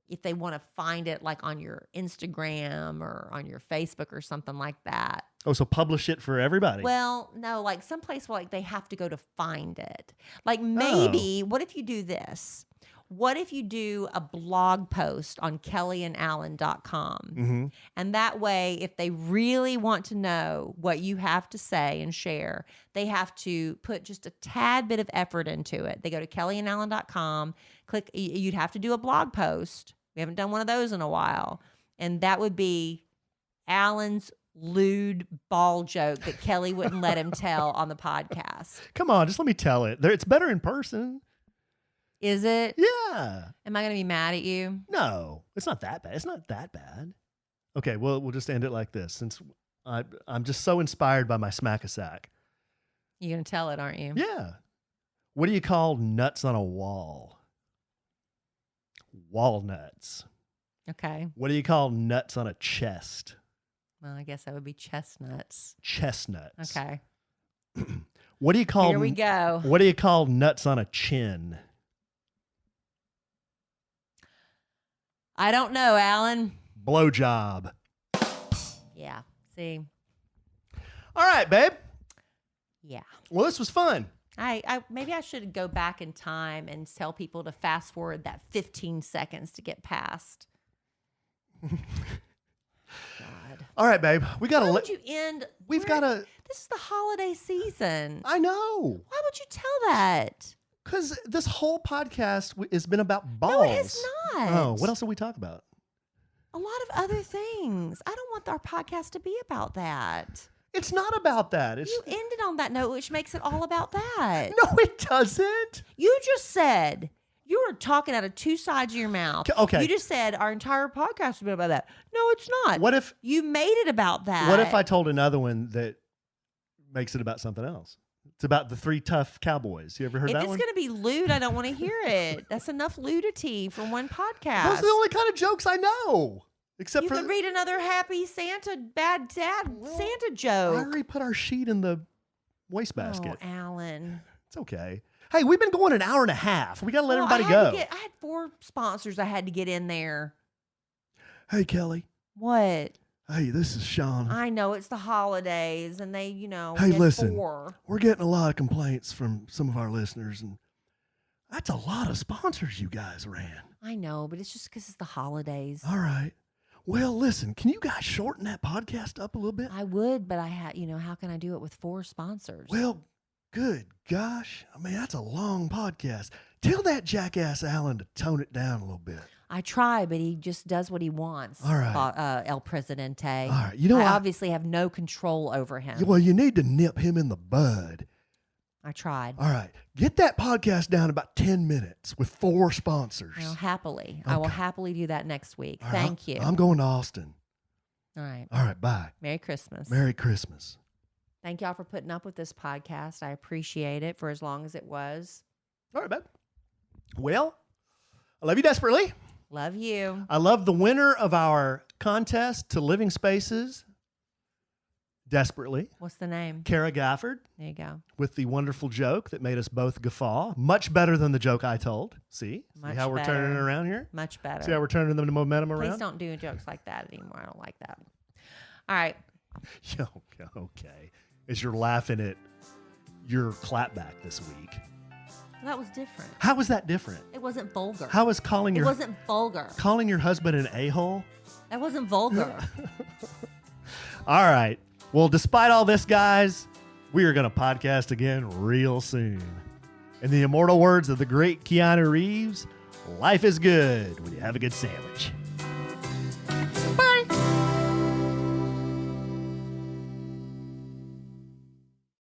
if they want to find it on your Instagram or on your Facebook or something like that. Oh, so publish it for everybody. Well, no, someplace where they have to go to find it. Maybe, what if you do this? What if you do a blog post on kellieandallen.com? Mm-hmm. And that way, if they really want to know what you have to say and share, they have to put just a tad bit of effort into it. They go to kellieandallen.com, click, you'd have to do a blog post. We haven't done one of those in a while. And that would be Allen's lewd ball joke that Kellie wouldn't let him tell on the podcast. Come on, just let me tell it. It's better in person. Is it? Yeah. Am I going to be mad at you? No, it's not that bad. It's not that bad. Okay, well, we'll just end it like this since I'm just so inspired by my smack-a-sack. You're going to tell it, aren't you? Yeah. What do you call nuts on a wall? Walnuts. Okay. What do you call nuts on a chest? Well, I guess that would be chestnuts. Chestnuts. Okay. What do you call? Here we go. What do you call nuts on a chin? I don't know, Allen. Blowjob. Yeah. See. All right, babe. Yeah. Well, this was fun. I maybe I should go back in time and tell people to fast forward that 15 seconds to get past. God. All right, babe. We gotta. Why would you end? We've gotta. This is the holiday season. I know. Why would you tell that? Because this whole podcast has been about balls. No, it has not. Oh, what else did we talk about? A lot of other things. I don't want our podcast to be about that. It's not about that. You ended on that note, which makes it all about that. No, it doesn't. You just said you were talking out of two sides of your mouth. Okay. You just said our entire podcast has been about that. No, it's not. What if you made it about that? What if I told another one that makes it about something else? It's about the 3 tough cowboys. You ever heard that one? If it's going to be lewd, I don't want to hear it. That's enough ludity from one podcast. Those are the only kind of jokes I know. Except you for could read another happy Santa, bad dad Santa joke. I already put our sheet in the wastebasket. Oh, Allen. It's okay. Hey, we've been going an hour and a half. We got to let everybody go. I had 4 sponsors I had to get in there. Hey, Kellie. What? Hey, this is Sean. I know it's the holidays, and they, Hey, listen. 4. We're getting a lot of complaints from some of our listeners, and that's a lot of sponsors you guys ran. I know, but it's just because it's the holidays. All right. Well, listen, can you guys shorten that podcast up a little bit? I would, but I had, how can I do it with 4 sponsors? Well, good gosh. I mean, that's a long podcast. Tell that jackass Allen to tone it down a little bit. I try, but he just does what he wants. All right. El Presidente. All right. You know I what? obviously have no control over him. Well, you need to nip him in the bud. I tried. All right. Get that podcast down in about 10 minutes with 4 sponsors. Well, happily. Okay. I will happily do that next week. All Thank right. you. I'm going to Austin. All right. All right. Bye. Merry Christmas. Merry Christmas. Thank y'all for putting up with this podcast. I appreciate it for as long as it was. All right, babe. Well, I love you desperately. Love you. I love the winner of our contest to Living Spaces desperately. What's the name? Kara Gafford. There you go. With the wonderful joke that made us both guffaw. Much better than the joke I told. See Much how we're better. turning it around here? Much better. See how we're turning the momentum around? Please don't do jokes like that anymore. I don't like that. All right. Okay. As you're laughing at your clapback this week. That was different. How was that different? It wasn't vulgar. How was calling It wasn't vulgar. calling your husband an a-hole? That wasn't vulgar. All right. Well, despite all this, guys, we are going to podcast again real soon. In the immortal words of the great Keanu Reeves, life is good when you have a good sandwich.